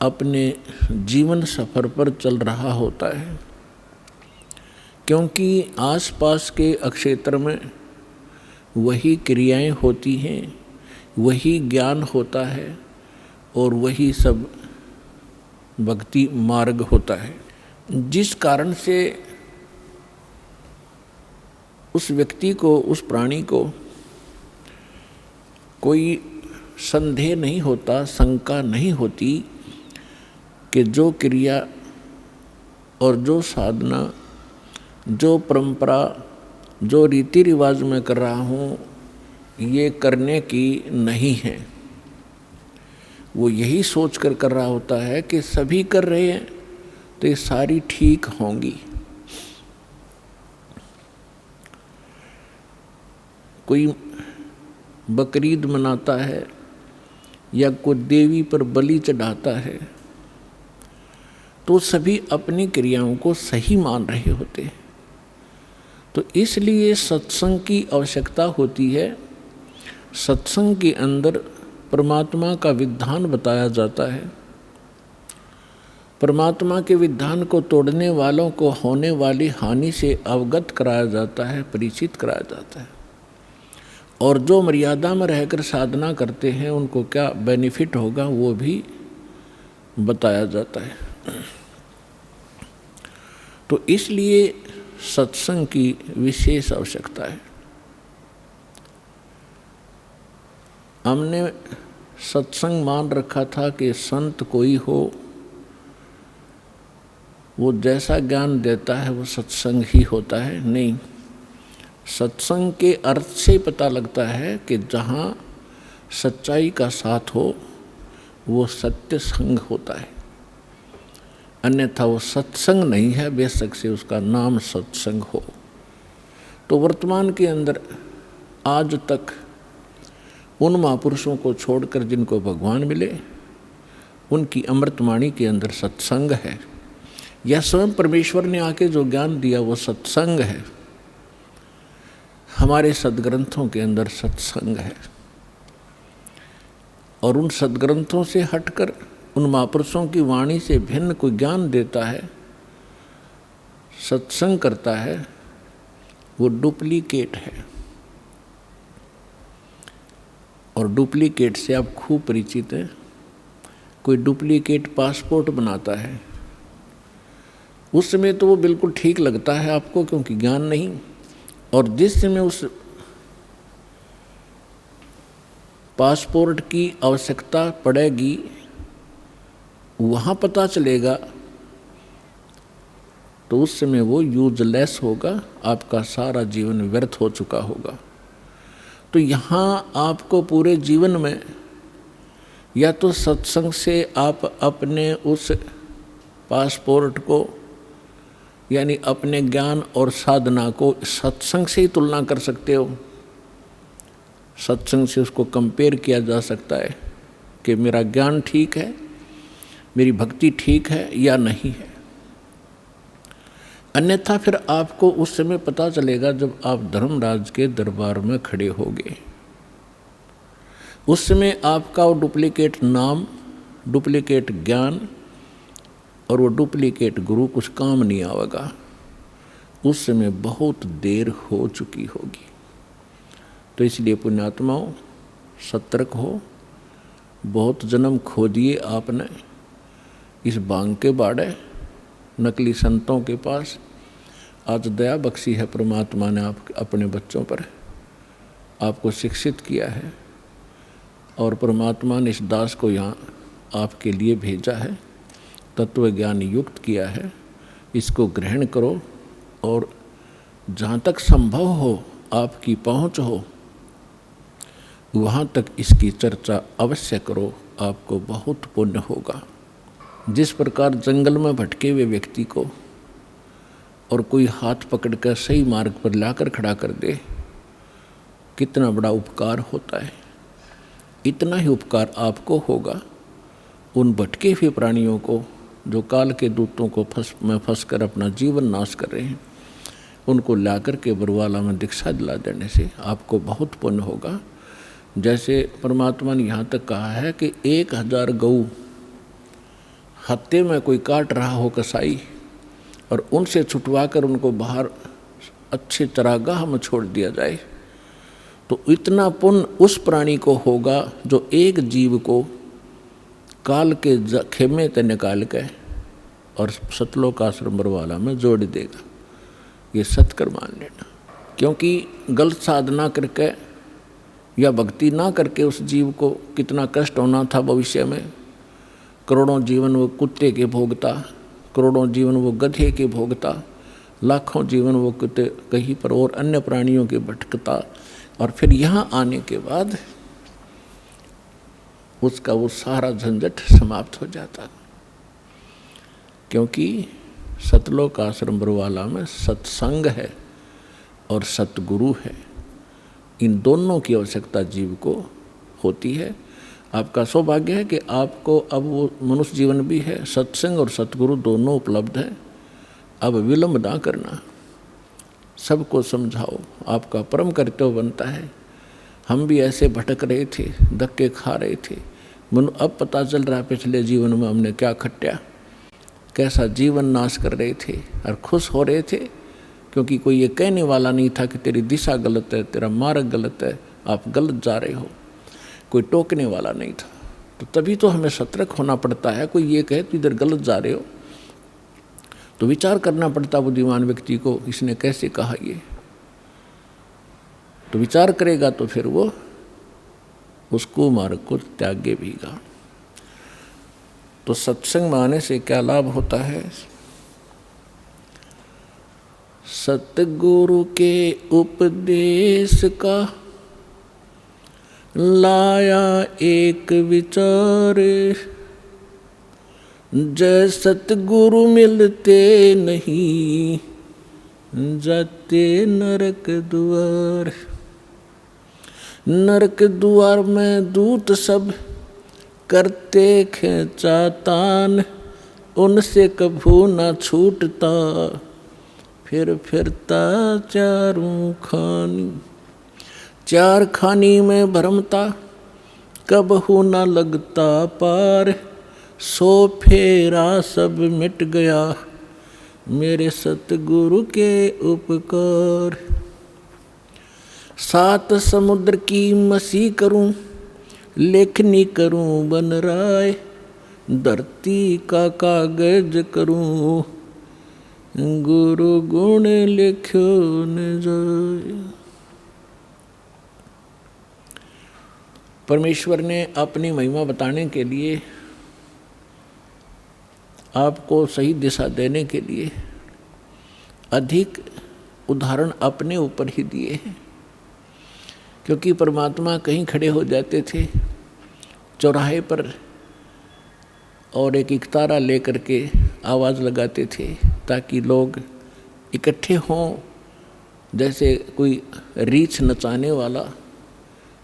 अपने जीवन सफर पर चल रहा होता है। क्योंकि आसपास के अक्षेत्र में वही क्रियाएं होती हैं, वही ज्ञान होता है और वही सब भक्ति मार्ग होता है, जिस कारण से उस व्यक्ति को, उस प्राणी को कोई संदेह नहीं होता, शंका नहीं होती कि जो क्रिया और जो साधना, जो परंपरा, जो रीति रिवाज मैं कर रहा हूँ, ये करने की नहीं है। वो यही सोच कर रहा होता है कि सभी कर रहे हैं तो ये सारी ठीक होंगी। कोई बकरीद मनाता है या कोई देवी पर बलि चढ़ाता है तो सभी अपनी क्रियाओं को सही मान रहे होते हैं। तो इसलिए सत्संग की आवश्यकता होती है। सत्संग के अंदर परमात्मा का विधान बताया जाता है। परमात्मा के विधान को तोड़ने वालों को होने वाली हानि से अवगत कराया जाता है, परिचित कराया जाता है। और जो मर्यादा में रहकर साधना करते हैं उनको क्या बेनिफिट होगा वो भी बताया जाता है। तो इसलिए सत्संग की विशेष आवश्यकता है। हमने सत्संग मान रखा था कि संत कोई हो, वो जैसा ज्ञान देता है वो सत्संग ही होता है। नहीं, सत्संग के अर्थ से पता लगता है कि जहाँ सच्चाई का साथ हो वो सत्य संग होता है, अन्यथा वो सत्संग नहीं है, बेशक से उसका नाम सत्संग हो। तो वर्तमान के अंदर आज तक उन महापुरुषों को छोड़कर जिनको भगवान मिले, उनकी अमृतवाणी के अंदर सत्संग है। यह स्वयं परमेश्वर ने आके जो ज्ञान दिया वो सत्संग है। हमारे सदग्रंथों के अंदर सत्संग है। और उन सदग्रंथों से हटकर उन महापुरुषों की वाणी से भिन्न कोई ज्ञान देता है, सत्संग करता है, वो डुप्लीकेट है। और डुप्लीकेट से आप खूब परिचित हैं। कोई डुप्लीकेट पासपोर्ट बनाता है, उस समय तो वो बिल्कुल ठीक लगता है आपको, क्योंकि ज्ञान नहीं। और जिस समय उस पासपोर्ट की आवश्यकता पड़ेगी वहाँ पता चलेगा तो उस समय वो यूजलेस होगा, आपका सारा जीवन व्यर्थ हो चुका होगा। तो यहाँ आपको पूरे जीवन में या तो सत्संग से आप अपने उस पासपोर्ट को यानी अपने ज्ञान और साधना को सत्संग से ही तुलना कर सकते हो। सत्संग से उसको कंपेयर किया जा सकता है कि मेरा ज्ञान ठीक है, मेरी भक्ति ठीक है या नहीं है। अन्यथा फिर आपको उस समय पता चलेगा जब आप धर्मराज के दरबार में खड़े होगे। उस समय आपका वो डुप्लीकेट नाम, डुप्लीकेट ज्ञान और वो डुप्लीकेट गुरु कुछ काम नहीं आएगा। उस समय बहुत देर हो चुकी होगी। तो इसलिए पुण्यात्माओं सतर्क हो। बहुत जन्म खो दिए आपने इस भांग के बाड़े, नकली संतों के पास। आज दया बख्शी है परमात्मा ने आप अपने बच्चों पर, आपको शिक्षित किया है और परमात्मा ने इस दास को यहाँ आपके लिए भेजा है, तत्व ज्ञान युक्त किया है। इसको ग्रहण करो और जहाँ तक संभव हो, आपकी पहुँच हो, वहाँ तक इसकी चर्चा अवश्य करो। आपको बहुत पुण्य होगा। जिस प्रकार जंगल में भटके हुए व्यक्ति को और कोई हाथ पकड़कर सही मार्ग पर लाकर खड़ा कर दे, कितना बड़ा उपकार होता है। इतना ही उपकार आपको होगा उन भटके हुए प्राणियों को जो काल के दूतों को फंस कर अपना जीवन नाश कर रहे हैं, उनको लाकर के बरवाला में दीक्षा दिला देने से आपको बहुत पुण्य होगा। जैसे परमात्मा ने यहाँ तक कहा है कि 1000 गऊ हत्ते में कोई काट रहा हो कसाई, और उनसे छुटवा कर उनको बाहर अच्छे चरागाह में छोड़ दिया जाए, तो इतना पुण्य उस प्राणी को होगा जो एक जीव को काल के खेमे से निकाल के और सतलोक आश्रम बरवाला में जोड़ देगा। ये सत्कर मान लेना। क्योंकि गलत साधना करके या भक्ति ना करके उस जीव को कितना कष्ट होना था भविष्य में, करोड़ों जीवन वो कुत्ते के भोगता, करोड़ों जीवन वो गधे के भोगता, लाखों जीवन वो कुत्ते कहीं पर और अन्य प्राणियों के भटकता, और फिर यहाँ आने के बाद उसका वो सारा झंझट समाप्त हो जाता। क्योंकि सतलोक आश्रम बरवाला में सत्संग है और सतगुरु है, इन दोनों की आवश्यकता जीव को होती है। आपका सौभाग्य है कि आपको अब वो मनुष्य जीवन भी है, सत्संग और सतगुरु दोनों उपलब्ध है। अब विलंब ना करना, सबको समझाओ, आपका परम कर्तव्य बनता है। हम भी ऐसे भटक रहे थे, धक्के खा रहे थे, अब पता चल रहा है पिछले जीवन में हमने क्या खट्या, कैसा जीवन नाश कर रहे थे, और खुश हो रहे थे क्योंकि कोई ये कहने वाला नहीं था कि तेरी दिशा गलत है, तेरा मार्ग गलत है, आप गलत जा रहे हो, कोई टोकने वाला नहीं था। तो तभी तो हमें सतर्क होना पड़ता है। कोई ये कहे तो इधर गलत जा रहे हो तो विचार करना पड़ता बुद्धिमान व्यक्ति को, इसने कैसे कहा ये, तो विचार करेगा तो फिर वो उसको मार्ग को त्यागे भीगा। तो सत्संग में आने से क्या लाभ होता है? सतगुरु के उपदेश का लाया एक विचार, जय सतगुरु मिलते नहीं जाते नरक द्वार। नरक द्वार में दूत सब करते खेचातान, उनसे कभू ना छूटता फिर फिरता चारों खानी। चार खानी में भरमता कबहू ना लगता पार, सो फेरा सब मिट गया मेरे सतगुरु के उपकार। सात समुद्र की मसी करूं, लेखनी करूं बन राय, धरती का कागज करूं गुरु गुण लिख्यो न जाए। परमेश्वर ने अपनी महिमा बताने के लिए, आपको सही दिशा देने के लिए अधिक उदाहरण अपने ऊपर ही दिए हैं। क्योंकि परमात्मा कहीं खड़े हो जाते थे चौराहे पर और एक इकतारा लेकर के आवाज़ लगाते थे ताकि लोग इकट्ठे हों। जैसे कोई रीछ नचाने वाला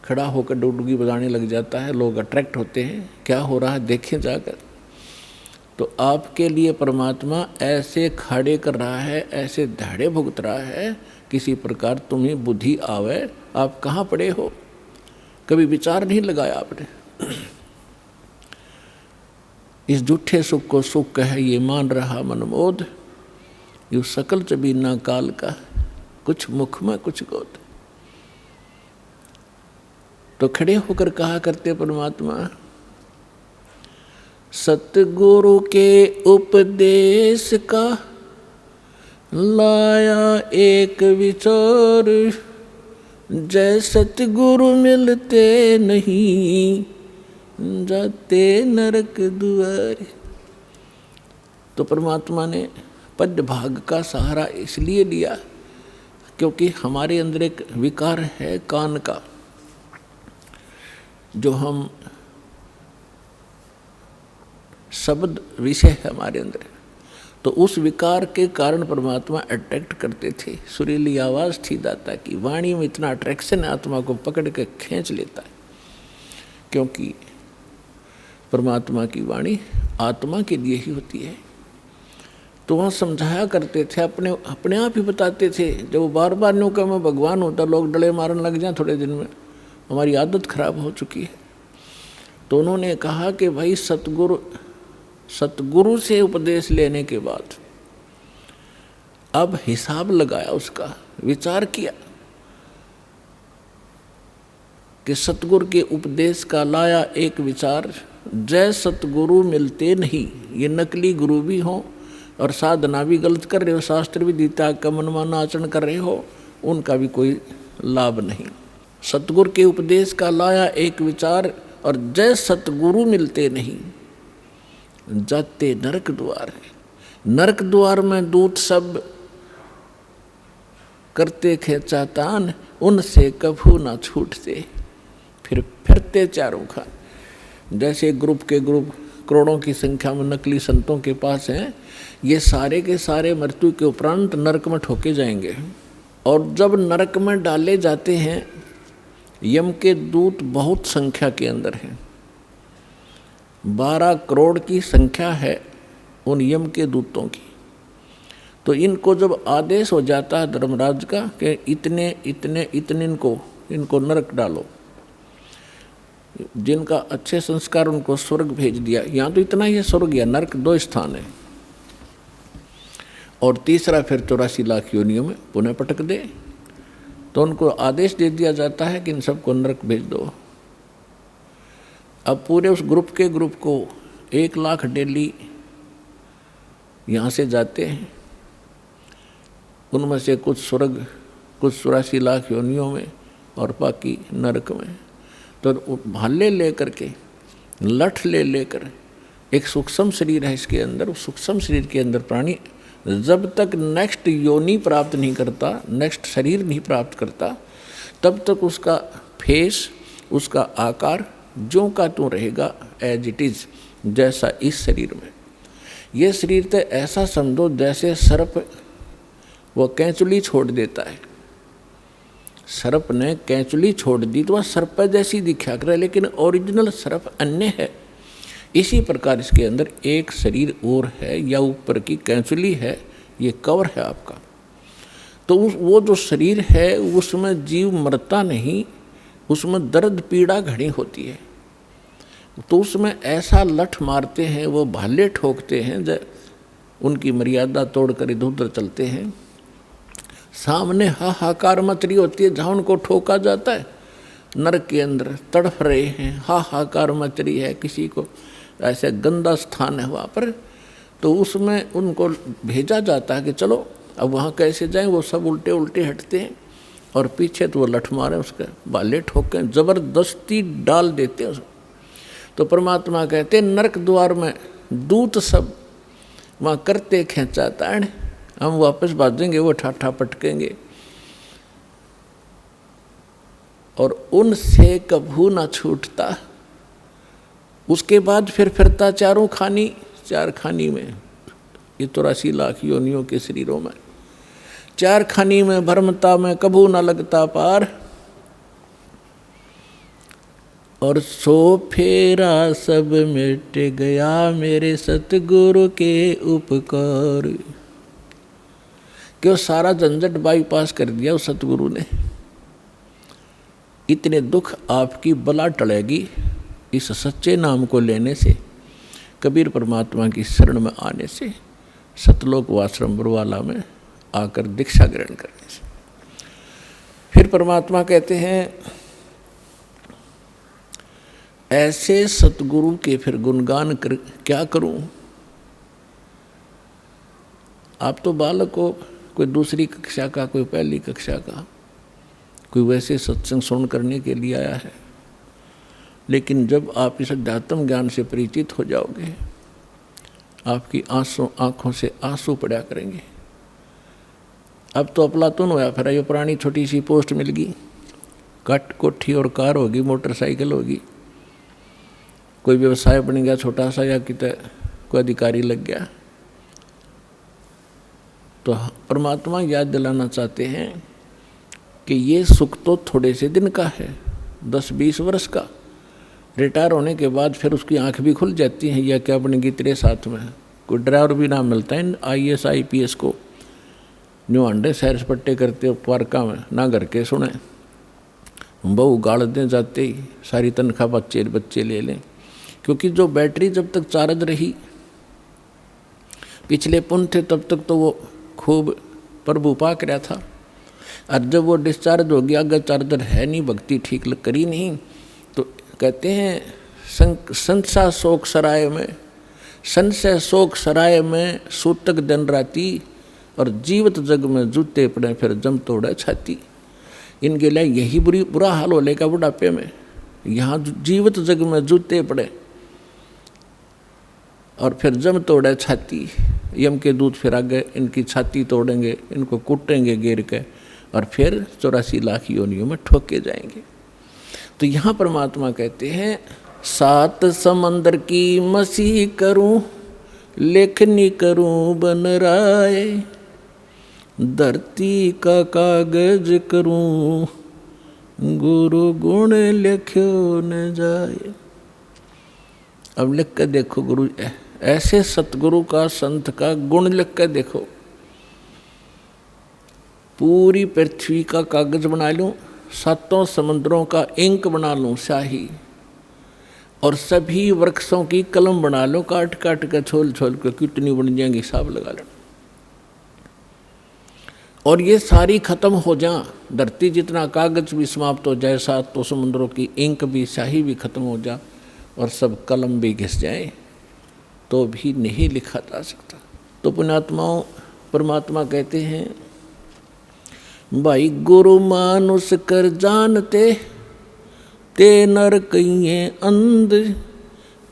खड़ा होकर डुगडुगी बजाने लग जाता है, लोग अट्रैक्ट होते हैं, क्या हो रहा है देखें जाकर। तो आपके लिए परमात्मा ऐसे खड़े कर रहा है, ऐसे धाड़े भुगत रहा है, किसी प्रकार तुम्हें बुद्धि आवे, आप कहाँ पड़े हो, कभी विचार नहीं लगाया आपने। इस झूठे सुख को सुख है ये मान रहा मनमोद, यू सकल चबीना काल का कुछ मुख में कुछ गोद। तो खड़े होकर कहा करते परमात्मा, सतगुरु के उपदेश का लाया एक विचार, जय सतगुरु मिलते नहीं जाते नरक द्वार। तो परमात्मा ने पद भाग का सहारा इसलिए लिया क्योंकि हमारे अंदर एक विकार है कान का, जो हम शब्द विषय है हमारे अंदर। तो उस विकार के कारण परमात्मा अट्रैक्ट करते थे। सुरीली आवाज़ थी दाता की, वाणी में इतना अट्रैक्शन आत्मा को पकड़ के खींच लेता है, क्योंकि परमात्मा की वाणी आत्मा के लिए ही होती है। तो वहाँ समझाया करते थे, अपने आप ही बताते थे। जब वो बार बार न्यू का मैं भगवान होता, लोग डले मारने लग जाए थोड़े दिन में, हमारी आदत खराब हो चुकी है। तो उन्होंने कहा कि भाई सतगुरु से उपदेश लेने के बाद अब हिसाब लगाया, उसका विचार किया कि सतगुरु के उपदेश का लाया एक विचार, जय सतगुरु मिलते नहीं। ये नकली गुरु भी हों और साधना भी गलत कर रहे हो, शास्त्र भी गीता का मनमाना आचरण कर रहे हो, उनका भी कोई लाभ नहीं। सतगुरु के उपदेश का लाया एक विचार और जय सतगुरु मिलते नहीं। जाते नरक द्वार। नरक द्वार में दूत सब करते खेचातान, उनसे कभू ना छूटते। फिर फिरते चारों खान। जैसे ग्रुप के ग्रुप करोड़ों की संख्या में नकली संतों के पास हैं, ये सारे के सारे मृत्यु के उपरांत नरक में ठोके जाएंगे। और जब नरक में डाले जाते हैं, यम के दूत बहुत संख्या के अंदर हैं, 12 करोड़ की संख्या है उन यम के दूतों की। तो इनको जब आदेश हो जाता है धर्मराज का कि इतने इतने इतने इनको नरक डालो, जिनका अच्छे संस्कार उनको स्वर्ग भेज दिया। यहाँ तो इतना ही है, स्वर्ग या नरक 2 स्थान है। और तीसरा फिर 84 लाख योनियों में पुनः पटक दे। तो उनको आदेश दे दिया जाता है कि इन सबको नरक भेज दो। अब पूरे उस ग्रुप के ग्रुप को 1 लाख डेली यहाँ से जाते हैं। उनमें से कुछ स्वर्ग, कुछ 84 लाख योनियों में और बाकी नरक में। तो भाले ले करके, लठ ले कर, एक सूक्ष्म शरीर है इसके अंदर, उस सूक्ष्म शरीर के अंदर प्राणी जब तक नेक्स्ट योनि प्राप्त नहीं करता, नेक्स्ट शरीर नहीं प्राप्त करता, तब तक उसका फेस, उसका आकार ज्यों का त्यों रहेगा, एज इट इज, जैसा इस शरीर में। ये शरीर तो ऐसा समझो जैसे सर्प वो कैंचुली छोड़ देता है। सर्प ने कैंचुली छोड़ दी तो वह सर्प जैसी दिखा करे, लेकिन ओरिजिनल सर्प अन्य है। इसी प्रकार इसके अंदर एक शरीर और है, या ऊपर की कैंचुली है, ये कवर है आपका। तो वो जो शरीर है उसमें जीव मरता नहीं, उसमें दर्द पीड़ा घनी होती है। तो उसमें ऐसा लठ मारते हैं, वो भाले ठोकते हैं, जब उनकी मर्यादा तोड़कर इधर उधर चलते हैं। सामने हाहाकार मच रही होती है, जहाँ उनको ठोका जाता है नरक के अंदर तड़फ रहे हैं, हाहाकार मच रही है, किसी को ऐसे गंदा स्थान है वहाँ पर। तो उसमें उनको भेजा जाता है कि चलो अब वहाँ कैसे जाएं। वो सब उल्टे उल्टे हटते हैं और पीछे तो वो लठ मारे, उसके बाले ठोके, ज़बरदस्ती डाल देते हैं उसको। तो परमात्मा कहते हैं नरक द्वार में दूत सब वहाँ करते खेचाताड़, हम वापस भागेंगे, वो ठाठा पटकेंगे और उनसे कभू ना छूटता। उसके बाद फिर फिरता चारों खानी, 4 खानी में, ये 84 लाख योनियों के शरीरों में, 4 खानी में भरमता में कभू ना लगता पार। और सो फेरा सब मिट गया मेरे सतगुरु के उपकार। क्यों सारा झंझट बाईपास कर दिया उस सतगुरु ने। इतने दुख आपकी बला टलेगी इस सच्चे नाम को लेने से, कबीर परमात्मा की शरण में आने से, सतलोक वाश्रम बरवाला में आकर दीक्षा ग्रहण करने से। फिर परमात्मा कहते हैं ऐसे सतगुरु के फिर गुणगान कर क्या करूं। आप तो बालक हो, कोई दूसरी कक्षा का, कोई पहली कक्षा का, कोई वैसे सत्संग सुन करने के लिए आया है। लेकिन जब आप इस अध्यात्म ज्ञान से परिचित हो जाओगे, आपकी आंखों से आंसू पड़ा करेंगे। अब तो अफलातून होया फिर ये पुरानी छोटी सी पोस्ट मिल गई, कट कोठी और कार होगी, मोटरसाइकिल होगी, कोई व्यवसाय बन गया छोटा सा, या कितने कोई अधिकारी लग गया। तो परमात्मा याद दिलाना चाहते हैं कि ये सुख तो थोड़े से दिन का है, 10-20 वर्ष का। रिटायर होने के बाद फिर उसकी आंख भी खुल जाती है, या क्या बनेगी तेरे साथ में। कोई ड्राइवर भी ना मिलता है IAS IPS को, न्यू अंडे सैर सपट्टे करते हो पार्का में, ना घर के सुने, बहू गाड़ दें जाते ही, सारी तनख्वाह बच्चे ले लें। क्योंकि जो बैटरी जब तक चार्ज रही, पिछले पुण्य थे तब तक तो वो खूब प्रभु पाक रहा था। और जब वो डिस्चार्ज हो गया, अगर चार्जर है नहीं, भक्ति ठीक करी नहीं, तो कहते हैं संसा शोक सराय में, संशय शोक सराय में सूतक दिन राती, और जीवत जग में जूते पड़े फिर जम तोड़े छाती। इनके लिए यही बुरा हाल हो लेगा बुढ़ापे में। यहाँ जीवत जग में जूते पड़े और फिर जम तोड़े छाती, यम के दूत फिर आगे इनकी छाती तोड़ेंगे, इनको कूटेंगे गिर के, और फिर 84 लाख योनियों में ठोके जाएंगे। तो यहाँ परमात्मा कहते हैं 7 समंदर की मसीह करूं, लेखनी करूं बन राय, धरती का कागज करूं, गुरु गुण लिख्यो न जाए। अब लिख कर देखो गुरु, ऐसे सतगुरु का, संत का गुण लिख कर देखो। पूरी पृथ्वी का कागज बना लूं, 7 समुद्रों का इंक बना लूं स्याही, और सभी वृक्षों की कलम बना लो, काट काट कर छोल छोल कर कितनी बन जाएंगी हिसाब लगा लो। और ये सारी खत्म हो जा, धरती जितना कागज भी समाप्त हो जाए, 7 समुद्रों की इंक भी स्याही भी खत्म हो जा, और सब कलम भी घिस जाए, तो भी नहीं लिखा जा सकता। तो पुण्यात्माओं, परमात्मा कहते हैं भाई गुरु मानुष कर जानते, ते नर कहिए अंध,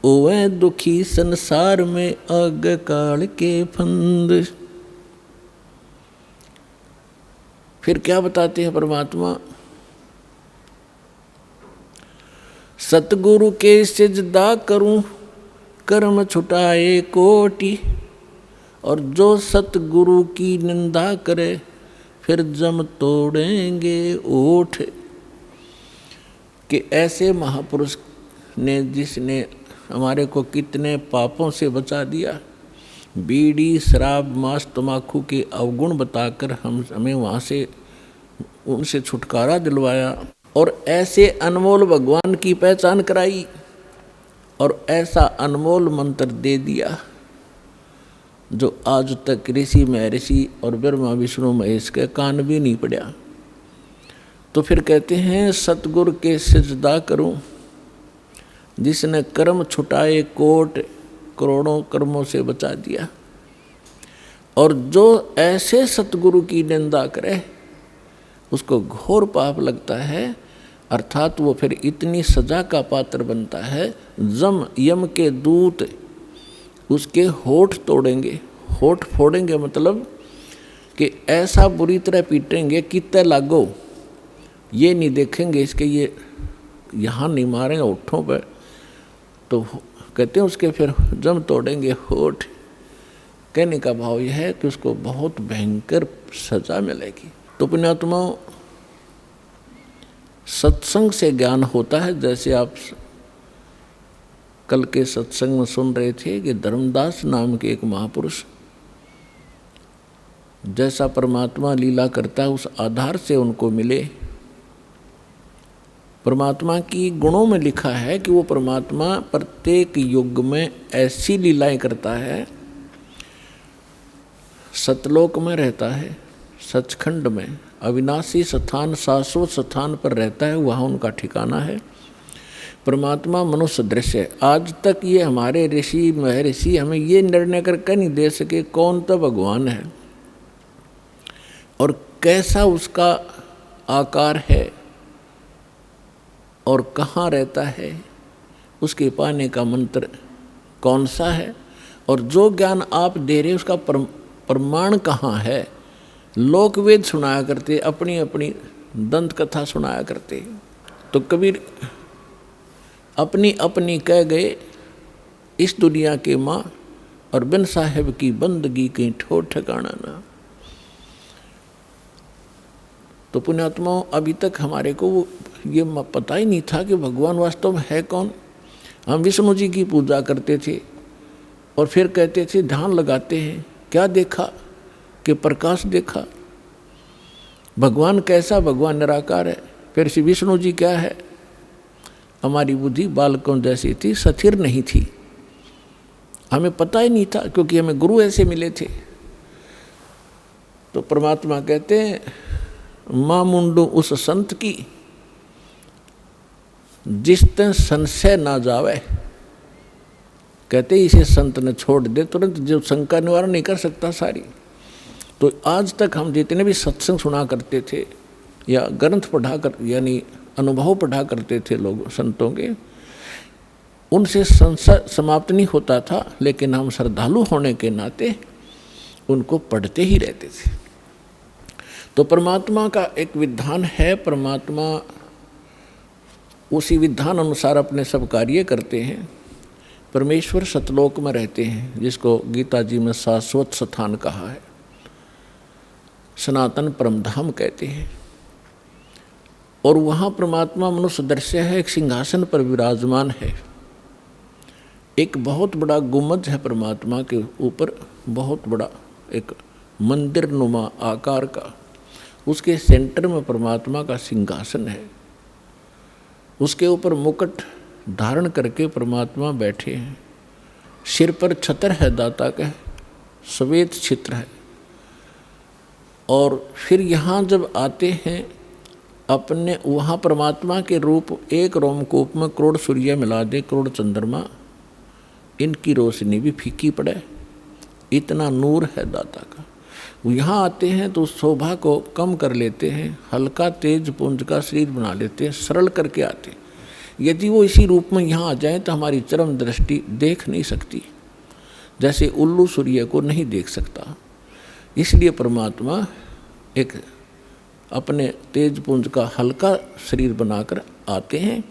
ओए दुखी संसार में अग काल के फंद। फिर क्या बताते हैं परमात्मा, सतगुरु के सिजदा करूं, कर्म छुटाए कोटि, और जो सतगुरु की निंदा करे, फिर जम तोड़ेंगे ओठ। कि ऐसे महापुरुष ने, जिसने हमारे को कितने पापों से बचा दिया, बीड़ी शराब मांस तम्बाकू के अवगुण बताकर हमें वहाँ से, उनसे छुटकारा दिलवाया, और ऐसे अनमोल भगवान की पहचान कराई, और ऐसा अनमोल मंत्र दे दिया जो आज तक ऋषि महर्षि और ब्रह्मा विष्णु महेश के कान भी नहीं पड़ा। तो फिर कहते हैं सतगुरु के सिजदा करूं, जिसने कर्म छुटाए कोट, करोड़ों कर्मों से बचा दिया, और जो ऐसे सतगुरु की निंदा करे उसको घोर पाप लगता है, अर्थात वो फिर इतनी सजा का पात्र बनता है, जम यम के दूत उसके होठ तोड़ेंगे। होठ फोड़ेंगे मतलब कि ऐसा बुरी तरह पीटेंगे कि तय लागो, ये नहीं देखेंगे इसके ये यहाँ नहीं मारेंगे होठों पर, तो कहते हैं उसके फिर जम तोड़ेंगे होठ। कहने का भाव यह है कि उसको बहुत भयंकर सजा मिलेगी। तो पुण्यात्माओं, सत्संग से ज्ञान होता है। जैसे आप कल के सत्संग में सुन रहे थे कि धर्मदास नाम के एक महापुरुष, जैसा परमात्मा लीला करता है उस आधार से उनको मिले। परमात्मा की गुणों में लिखा है कि वो परमात्मा प्रत्येक युग में ऐसी लीलाएं करता है। सतलोक में रहता है, सचखंड में अविनाशी स्थान, शाश्वत स्थान पर रहता है, वहाँ उनका ठिकाना है। परमात्मा मनुष्य दृश्य है। आज तक ये हमारे ऋषि महर्षि हमें ये निर्णय करके नहीं दे सके कौन तो भगवान है और कैसा उसका आकार है और कहाँ रहता है, उसके पाने का मंत्र कौन सा है, और जो ज्ञान आप दे रहे उसका प्रमाण कहाँ है। लोकवेद सुनाया करते, अपनी अपनी दंत कथा सुनाया करते। तो कबीर अपनी अपनी कह गए इस दुनिया के माँ, और बिन साहेब की बंदगी कहीं ठोर ठिकाना ना। तो पुण्यात्माओं, अभी तक हमारे को ये पता ही नहीं था कि भगवान वास्तव में है कौन। हम विष्णु जी की पूजा करते थे और फिर कहते थे ध्यान लगाते हैं, क्या देखा कि प्रकाश देखा। भगवान कैसा? भगवान निराकार है। फिर श्री विष्णु जी क्या है? हमारी बुद्धि बालकों जैसी थी, स्थिर नहीं थी, हमें पता ही नहीं था क्योंकि हमें गुरु ऐसे मिले थे। तो परमात्मा कहते हैं माँ मुंडू उस संत की जिस तन संशय ना जावे। कहते इसे संत ने छोड़ दे तुरंत, जो शंका निवारण नहीं कर सकता सारी। तो आज तक हम जितने भी सत्संग सुना करते थे या ग्रंथ पढ़ा कर यानी अनुभव पढ़ा करते थे लोग संतों के, उनसे संसार समाप्त नहीं होता था, लेकिन हम श्रद्धालु होने के नाते उनको पढ़ते ही रहते थे। तो परमात्मा का एक विधान है, परमात्मा उसी विधान अनुसार अपने सब कार्य करते हैं। परमेश्वर सतलोक में रहते हैं, जिसको गीता जी में शाश्वत स्थान कहा है, सनातन परमधाम कहते हैं। और वहाँ परमात्मा मनुष्य दृश्य है, एक सिंहासन पर विराजमान है। एक बहुत बड़ा गुम्बद है परमात्मा के ऊपर, बहुत बड़ा एक मंदिर नुमा आकार का, उसके सेंटर में परमात्मा का सिंहासन है। उसके ऊपर मुकुट धारण करके परमात्मा बैठे हैं। सिर पर छत्र है दाता का, श्वेत छित्र है। और फिर यहाँ जब आते हैं अपने, वहाँ परमात्मा के रूप एक रोमकूप में करोड़ सूर्य मिला दे, करोड़ चंद्रमा, इनकी रोशनी भी फीकी पड़े, इतना नूर है दाता का। यहाँ आते हैं तो शोभा को कम कर लेते हैं, हल्का तेज पुंज का शरीर बना लेते हैं, सरल करके आते हैं। यदि वो इसी रूप में यहाँ आ जाए तो हमारी चरम दृष्टि देख नहीं सकती, जैसे उल्लू सूर्य को नहीं देख सकता। इसलिए परमात्मा एक अपने तेज पुंज का हल्का शरीर बनाकर आते हैं।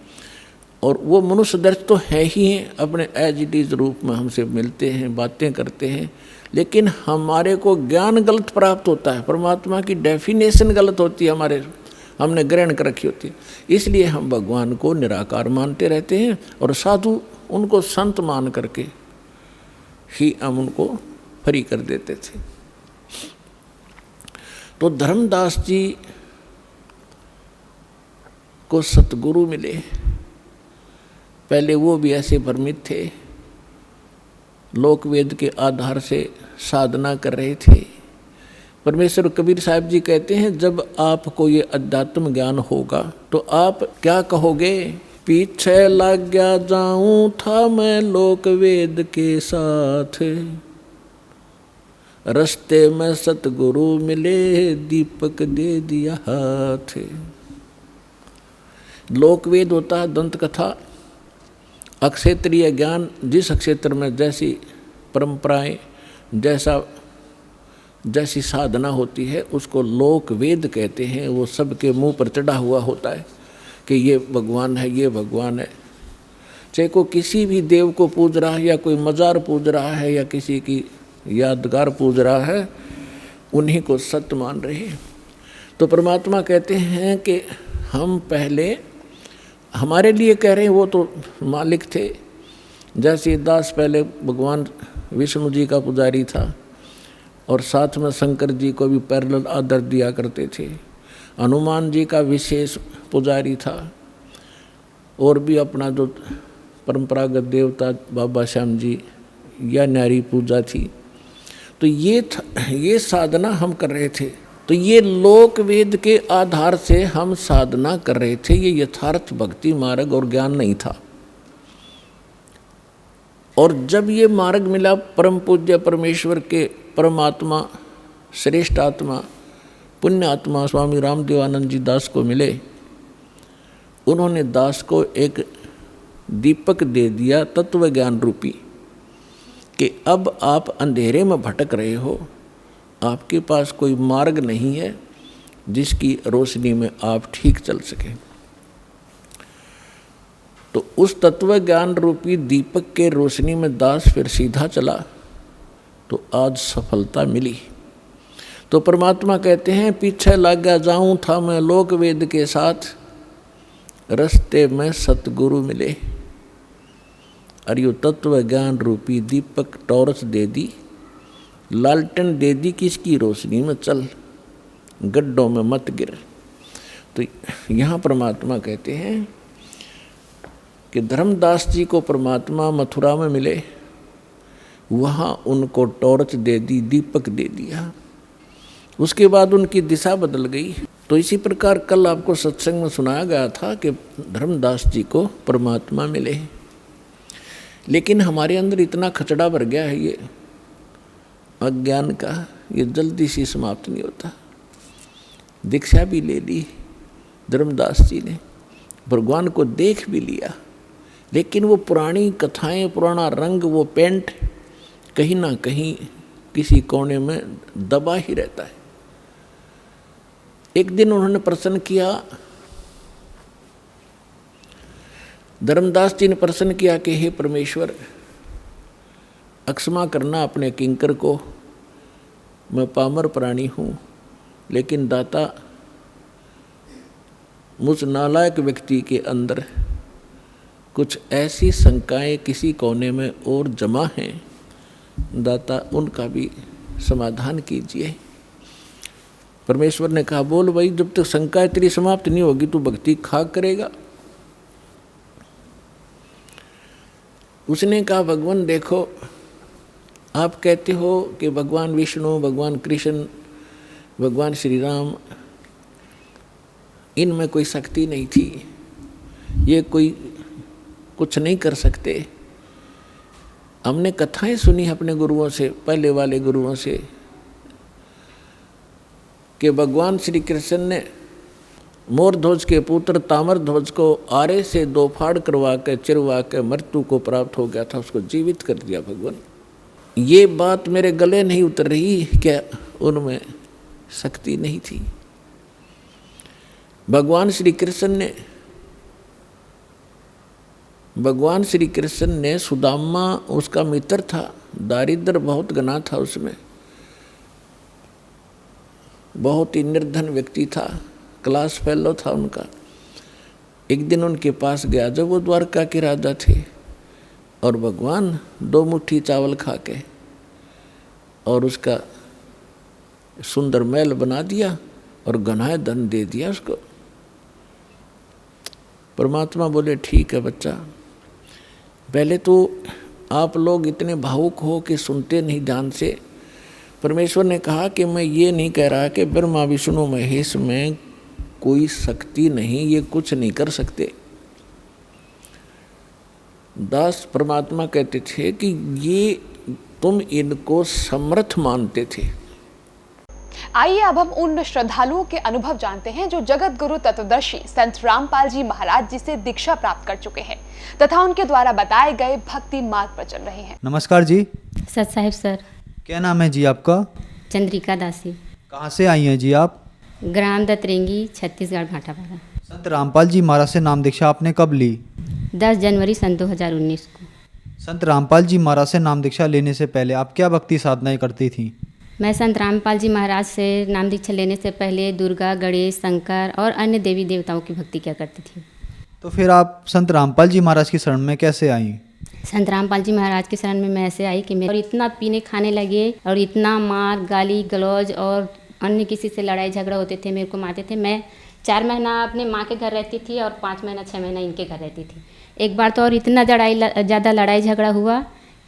और वो मनुष्य दर्श तो है ही हैं, अपने एज इट इज रूप में हमसे मिलते हैं, बातें करते हैं, लेकिन हमारे को ज्ञान गलत प्राप्त होता है, परमात्मा की डेफिनेशन गलत होती है, हमारे हमने ग्रहण कर रखी होती है। इसलिए हम भगवान को निराकार मानते रहते हैं और साधु उनको संत मान करके ही हम उनको फ्री कर देते थे। तो धर्मदास जी को सतगुरु मिले। पहले वो भी ऐसे भ्रमित थे, लोकवेद के आधार से साधना कर रहे थे। परमेश्वर कबीर साहब जी कहते हैं, जब आपको ये अध्यात्म ज्ञान होगा तो आप क्या कहोगे? पीछे लग गया जाऊं था मैं लोकवेद के साथ, रस्ते में सतगुरु मिले दीपक दे दिया हाथ। लोकवेद होता है दंत कथा, अक्षेत्रीय ज्ञान, जिस क्षेत्र में जैसी परंपराएं, जैसी साधना होती है उसको लोक वेद कहते हैं। वो सबके मुंह पर चढ़ा हुआ होता है कि ये भगवान है, ये भगवान है। चाहे को किसी भी देव को पूज रहा है या कोई मजार पूज रहा है या किसी की यादगार पूज रहा है, उन्हीं को सत्य मान रहे हैं। तो परमात्मा कहते हैं कि हम पहले हमारे लिए कह रहे हैं, वो तो मालिक थे। जैसे दास पहले भगवान विष्णु जी का पुजारी था और साथ में शंकर जी को भी पैरेलल आदर दिया करते थे। हनुमान जी का विशेष पुजारी था और भी अपना जो परंपरागत देवता बाबा श्याम जी या नारी पूजा थी। तो ये साधना हम कर रहे थे। तो ये लोक वेद के आधार से हम साधना कर रहे थे। ये यथार्थ भक्ति मार्ग और ज्ञान नहीं था। और जब ये मार्ग मिला परम पूज्य परमेश्वर के परमात्मा, श्रेष्ठ आत्मा, पुण्य आत्मा स्वामी रामदेवानंद जी दास को मिले, उन्होंने दास को एक दीपक दे दिया तत्व ज्ञान रूपी कि अब आप अंधेरे में भटक रहे हो, आपके पास कोई मार्ग नहीं है जिसकी रोशनी में आप ठीक चल सकें। तो उस तत्व ज्ञान रूपी दीपक के रोशनी में दास फिर सीधा चला तो आज सफलता मिली। तो परमात्मा कहते हैं, पीछे लग गया जाऊं था मैं लोक वेद के साथ, रस्ते में सतगुरु मिले। और यो तत्व ज्ञान रूपी दीपक टॉर्च दे दी, लालटेन दे दी, किसकी रोशनी में चल, गड्ढों में मत गिर। तो यहाँ परमात्मा कहते हैं कि धर्मदास जी को परमात्मा मथुरा में मिले, वहाँ उनको टॉर्च दे दी, दीपक दे दिया। उसके बाद उनकी दिशा बदल गई। तो इसी प्रकार कल आपको सत्संग में सुनाया गया था कि धर्मदास जी को परमात्मा मिले, लेकिन हमारे अंदर इतना खचड़ा भर गया है ये अज्ञान का, ये जल्दी से समाप्त नहीं होता। दीक्षा भी ले ली धर्मदास जी ने, भगवान को देख भी लिया, लेकिन वो पुरानी कथाएं, पुराना रंग, वो पेंट कहीं ना कहीं किसी कोने में दबा ही रहता है। एक दिन उन्होंने प्रश्न किया, धर्मदास जी ने प्रश्न किया कि हे परमेश्वर, अक्षमा करना अपने किंकर को, मैं पामर प्राणी हूँ, लेकिन दाता मुझ नालायक व्यक्ति के अंदर कुछ ऐसी शंकाएं किसी कोने में और जमा हैं, दाता उनका भी समाधान कीजिए। परमेश्वर ने कहा, बोल भाई, जब तक शंकाएं तेरी समाप्त नहीं होगी तू भक्ति खाक करेगा। उसने कहा, भगवान देखो, आप कहते हो कि भगवान विष्णु, भगवान कृष्ण, भगवान श्री राम, इनमें कोई शक्ति नहीं थी, ये कोई कुछ नहीं कर सकते। हमने कथाएं सुनी अपने गुरुओं से, पहले वाले गुरुओं से, कि भगवान श्री कृष्ण ने मोरध्वज के पुत्र ताम्रध्वज को आरे से 2 फाड़ करवा के चिरवा के मृत्यु को प्राप्त हो गया था, उसको जीवित कर दिया भगवान। ये बात मेरे गले नहीं उतर रही, क्या उनमें शक्ति नहीं थी? भगवान श्री कृष्ण ने सुदामा उसका मित्र था, दारिद्र बहुत घना था, उसमें बहुत ही निर्धन व्यक्ति था, क्लास फेलो था उनका। एक दिन उनके पास गया जब वो द्वारका के राजा थे, और भगवान 2 मुट्ठी चावल खा के और उसका सुंदर महल बना दिया और घना धन दे दिया उसको। परमात्मा बोले, ठीक है बच्चा, पहले तो आप लोग इतने भावुक हो कि सुनते नहीं ध्यान से। परमेश्वर ने कहा कि मैं ये नहीं कह रहा कि ब्रह्मा विष्णु महेश में कोई शक्ति नहीं, ये कुछ नहीं कर सकते। दास परमात्मा कहते थे कि ये तुम इनको समर्थ मानते थे। आइए अब हम उन श्रद्धालुओं के अनुभव जानते हैं जो जगत गुरु तत्वदर्शी संत रामपाल जी महाराज जी से दीक्षा प्राप्त कर चुके हैं तथा उनके द्वारा बताए गए भक्ति मार्ग पर चल रहे हैं। नमस्कार जी। सत साहिब सर। क्या नाम है जी आपका? चंद्रिका दासी। कहाँ से आई हैं जी आप? ग्राम दतरेंगी, छत्तीसगढ़, भाटापारा। संत रामपाल जी महाराज से नाम दीक्षा आपने कब ली? 10 जनवरी सन 2019 को। संत रामपाल जी महाराज से नाम दीक्षा लेने से पहले आप क्या भक्ति साधनाएं करती थी? मैं संत रामपाल जी महाराज से नाम दीक्षा लेने से पहले दुर्गा, गणेश, शंकर और अन्य देवी देवताओं की भक्ति किया करती थी। तो फिर आप संत रामपाल जी महाराज की शरण में कैसे आई? संत रामपाल जी महाराज की शरण में मैं ऐसे आई कि मैं और इतना पीने खाने लगे और इतना मार गाली गलौज और अन्य किसी से लड़ाई झगड़ा होते थे, मेरे को मारते थे। मैं 4 महीना अपने माँ के घर रहती थी और 5 महीना 6 महीना इनके घर रहती थी। एक बार तो और इतना ज़्यादा लड़ाई झगड़ा हुआ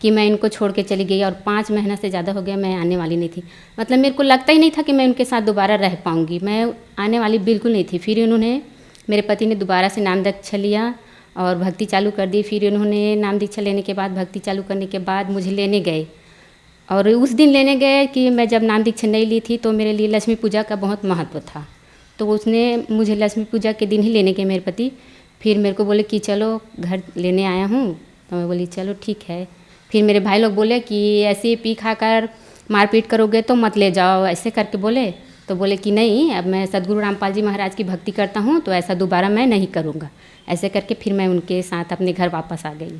कि मैं इनको छोड़ के चली गई और 5 महीना से ज़्यादा हो गया मैं आने वाली नहीं थी। मतलब मेरे को लगता ही नहीं था कि मैं उनके साथ दोबारा रह पाऊँगी, मैं आने वाली बिल्कुल नहीं थी। फिर उन्होंने, मेरे पति ने दोबारा से नाम दीक्षा लिया और भक्ति चालू कर दी। फिर उन्होंने नाम दीक्षा लेने के बाद, भक्ति चालू करने के बाद मुझे लेने गए और उस दिन लेने गए कि मैं जब नाम दीक्षा नहीं ली थी तो मेरे लिए लक्ष्मी पूजा का बहुत महत्व था, तो उसने मुझे लक्ष्मी पूजा के दिन ही लेने गए मेरे पति। फिर मेरे को बोले कि चलो घर लेने आया हूँ, तो मैं बोली चलो ठीक है। फिर मेरे भाई लोग बोले कि ऐसे पी खा कर मारपीट करोगे तो मत ले जाओ, ऐसे करके बोले। तो बोले कि नहीं, अब मैं सदगुरु रामपाल जी महाराज की भक्ति करता हूँ तो ऐसा दोबारा मैं नहीं करूँगा। ऐसे करके फिर मैं उनके साथ अपने घर वापस आ गई।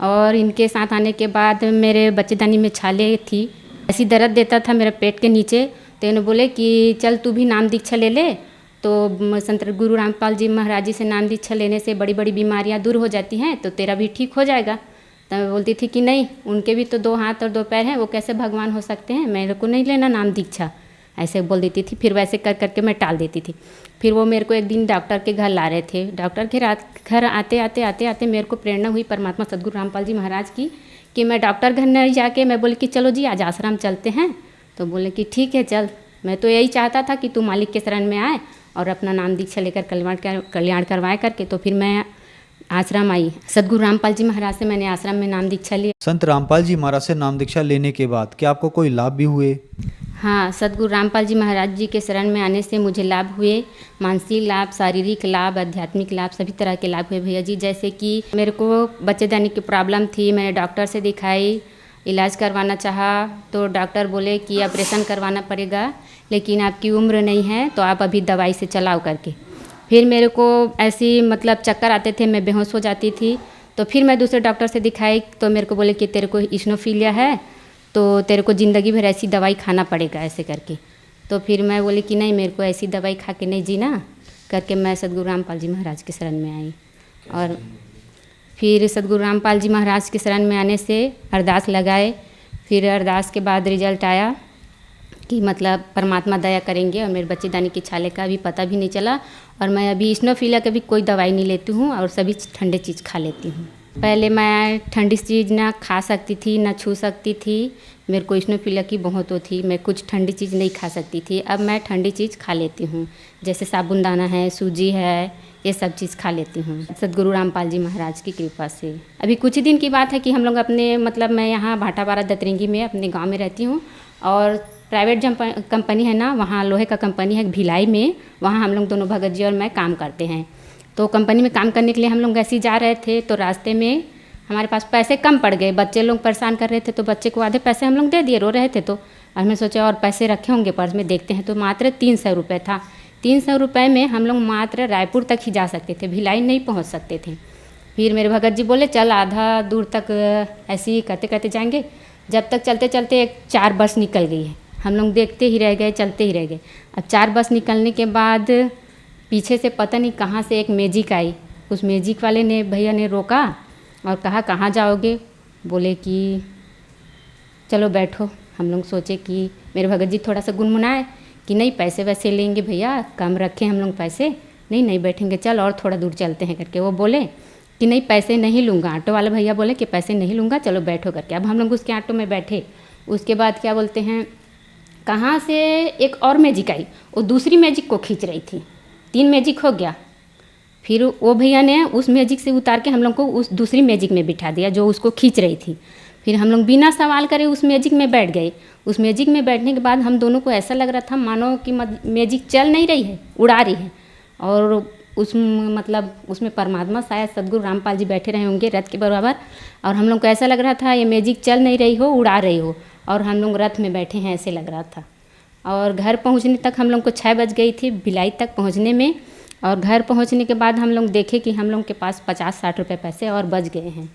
और इनके साथ आने के बाद मेरे बच्चेदानी में छाले थी, ऐसी दर्द देता था मेरे पेट के नीचे। तो इन्होंने बोले कि चल तू भी नाम दीक्षा ले ले, तो संत गुरु रामपाल जी महाराज जी से नाम दीक्षा लेने से बड़ी बड़ी बीमारियां दूर हो जाती हैं, तो तेरा भी ठीक हो जाएगा। तो मैं बोलती थी कि नहीं, उनके भी तो 2 हाथ और 2 पैर हैं, वो कैसे भगवान हो सकते हैं, मेरे को नहीं लेना नाम दीक्षा, ऐसे बोल देती थी। फिर वैसे कर करके मैं टाल देती थी। फिर वो मेरे को एक दिन डॉक्टर के घर ला रहे थे। डॉक्टर के घर आते मेरे को प्रेरणा हुई परमात्मा सदगुरु रामपाल जी महाराज की कि मैं डॉक्टर घर नहीं जाके मैं बोली कि चलो जी आज आश्रम चलते हैं। तो बोले कि ठीक है चल। मैं तो यही चाहता था कि तू मालिक के शरण में आए और अपना नाम दीक्षा लेकर कल्याण करवाए करके। तो फिर मैं आश्रम आई, सदगुरु रामपाल जी महाराज से मैंने आश्रम में नाम दीक्षा लिया। संत रामपाल जी महाराज से नाम दीक्षा लेने के बाद क्या आपको कोई लाभ भी हुए? हाँ, सद्गुरु रामपाल जी महाराज जी के शरण में आने से मुझे लाभ हुए, मानसिक लाभ, शारीरिक लाभ, आध्यात्मिक लाभ, सभी तरह के लाभ हुए भैया जी। जैसे कि मेरे को बच्चेदानी की प्रॉब्लम थी, मैंने डॉक्टर से दिखाई, इलाज करवाना चाहा तो डॉक्टर बोले कि ऑपरेशन करवाना पड़ेगा, लेकिन आपकी उम्र नहीं है तो आप अभी दवाई से चलाओ करके। फिर मेरे को ऐसी मतलब चक्कर आते थे, मैं बेहोश हो जाती थी, तो फिर मैं दूसरे डॉक्टर से दिखाई तो मेरे को बोले कि तेरे को इस्नोफीलिया है तो तेरे को ज़िंदगी भर ऐसी दवाई खाना पड़ेगा ऐसे करके। तो फिर मैं बोली कि नहीं, मेरे को ऐसी दवाई खा के नहीं जीना करके मैं सद्गुरु रामपाल जी महाराज के शरण में आई। और फिर सद्गुरु रामपाल जी महाराज के शरण में आने से अरदास लगाए, फिर अरदास के बाद रिजल्ट आया कि मतलब परमात्मा दया करेंगे, और मेरे बच्चेदानी की छाले का भी पता भी नहीं चला। और मैं अभी इस्नोफीलिया का भी कोई दवाई नहीं लेती हूँ और सभी ठंडे चीज़ खा लेती हूँ। पहले मैं ठंडी चीज़ ना खा सकती थी, ना छू सकती थी, मेरे को इस्नोफीलिया की बहुत वो थी, मैं कुछ ठंडी चीज़ नहीं खा सकती थी। अब मैं ठंडी चीज़ खा लेती हूँ, जैसे साबुनदाना है, सूजी है, ये सब चीज़ खा लेती हूँ सद्गुरु रामपाल जी महाराज की कृपा से। अभी कुछ ही दिन की बात है कि हम लोग अपने मतलब मैं यहाँ भाटापारा दतरंगी में अपने गाँव में रहती हूँ, और प्राइवेट जो कंपनी है ना, वहाँ लोहे का कंपनी है भिलाई में, वहाँ हम लोग दोनों भगत जी और मैं काम करते हैं। तो कंपनी में काम करने के लिए हम लोग ऐसे ही जा रहे थे, तो रास्ते में हमारे पास पैसे कम पड़ गए, बच्चे लोग परेशान कर रहे थे, तो बच्चे को आधे पैसे हम लोग दे दिए, रो रहे थे। तो हमने सोचा और पैसे रखे होंगे पर्स में, देखते हैं, तो मात्र 300 रुपये था। 300 रुपये में हम लोग मात्र रायपुर तक ही जा सकते थे, भिलाई नहीं पहुँच सकते थे। फिर मेरे भगत जी बोले चल आधा दूर तक ऐसे ही करते करते जाएंगे। जब तक चलते चलते 4 बस निकल गई है, हम लोग देखते ही रह गए, चलते ही रह गए। अब 4 बस निकलने के बाद पीछे से पता नहीं कहाँ से एक मैजिक आई, उस मैजिक वाले ने भैया ने रोका और कहा कहाँ जाओगे, बोले कि चलो बैठो। हम लोग सोचे कि मेरे भगत जी थोड़ा सा गुनगुनाए कि नहीं पैसे वैसे लेंगे भैया, कम रखें हम लोग पैसे, नहीं बैठेंगे, चल और थोड़ा दूर चलते हैं करके। वो बोले कि नहीं पैसे नहीं लूँगा, ऑटो वाला भैया बोले कि पैसे नहीं लूँगा, चलो बैठो करके। अब हम लोग उसके ऑटो में बैठे। उसके बाद क्या बोलते हैं, कहाँ से एक और मैजिक आई, वो दूसरी मैजिक को खींच रही थी, 3 मैजिक हो गया। फिर वो भैया ने उस मैजिक से उतार के हम लोग को उस दूसरी मैजिक में बिठा दिया जो उसको खींच रही थी। फिर हम लोग बिना सवाल करे उस मैजिक में बैठ गए। उस मैजिक में बैठने के बाद हम दोनों को ऐसा लग रहा था मानो कि मैजिक चल नहीं रही है, उड़ा रही है, और उस मतलब उसमें परमात्मा शायद सद्गुरु रामपाल जी बैठे रहे होंगे रथ के बराबर। और हम लोग को ऐसा लग रहा था ये मैजिक चल नहीं रही हो, उड़ा रही हो, और हम लोग रथ में बैठे हैं ऐसे लग रहा था। और घर पहुंचने तक हम लोग को 6 बज गई थी भिलाई तक पहुंचने में। और घर पहुंचने के बाद हम लोग देखे कि हम लोग के पास 50-60 रुपये पैसे और बच गए हैं।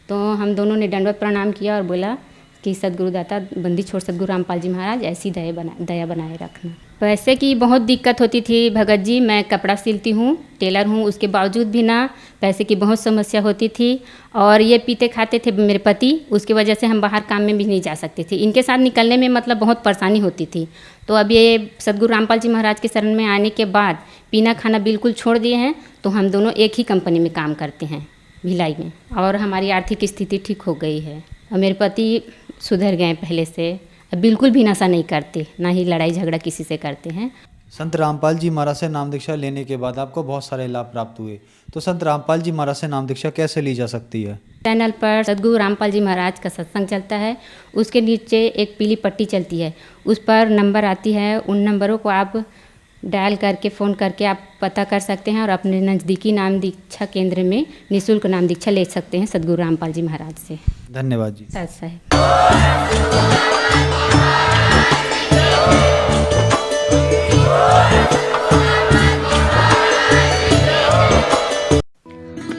तो हम दोनों ने दंडवत प्रणाम किया और बोला कि सद्गुरुदाता बंदी छोड़ सद्गुरु रामपाल जी महाराज ऐसी दया बनाए रखना। पैसे की बहुत दिक्कत होती थी भगत जी, मैं कपड़ा सिलती हूँ, टेलर हूँ, उसके बावजूद भी ना पैसे की बहुत समस्या होती थी। और ये पीते खाते थे मेरे पति, उसकी वजह से हम बाहर काम में भी नहीं जा सकते थे, इनके साथ निकलने में मतलब बहुत परेशानी होती थी। तो अब ये सद्गुरु रामपाल जी महाराज के शरण में आने के बाद पीना खाना बिल्कुल छोड़ दिए हैं। तो हम दोनों एक ही कंपनी में काम करते हैं भिलाई में, और हमारी आर्थिक स्थिति ठीक हो गई है। और मेरे पति सुधर गए पहले से, अब बिल्कुल भी नशा नहीं करते, ना ही लड़ाई झगड़ा किसी से करते हैं। संत रामपाल जी महाराज से नाम दीक्षा लेने के बाद आपको बहुत सारे लाभ प्राप्त हुए, तो संत रामपाल जी महाराज से नाम दीक्षा कैसे ली जा सकती है? चैनल पर सद्गुरु रामपाल जी महाराज का सत्संग चलता है, उसके नीचे एक पीली पट्टी चलती है, उस पर नंबर आती है, उन नंबरों को आप डायल करके फ़ोन करके आप पता कर सकते हैं और अपने नज़दीकी नाम दीक्षा केंद्र में निःशुल्क नाम दीक्षा ले सकते हैं सद्गुरु रामपाल जी महाराज से। धन्यवाद जी। साहब।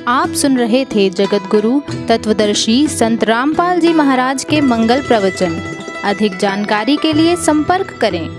आप सुन रहे थे जगत गुरु तत्वदर्शी संत रामपाल जी महाराज के मंगल प्रवचन। अधिक जानकारी के लिए संपर्क करें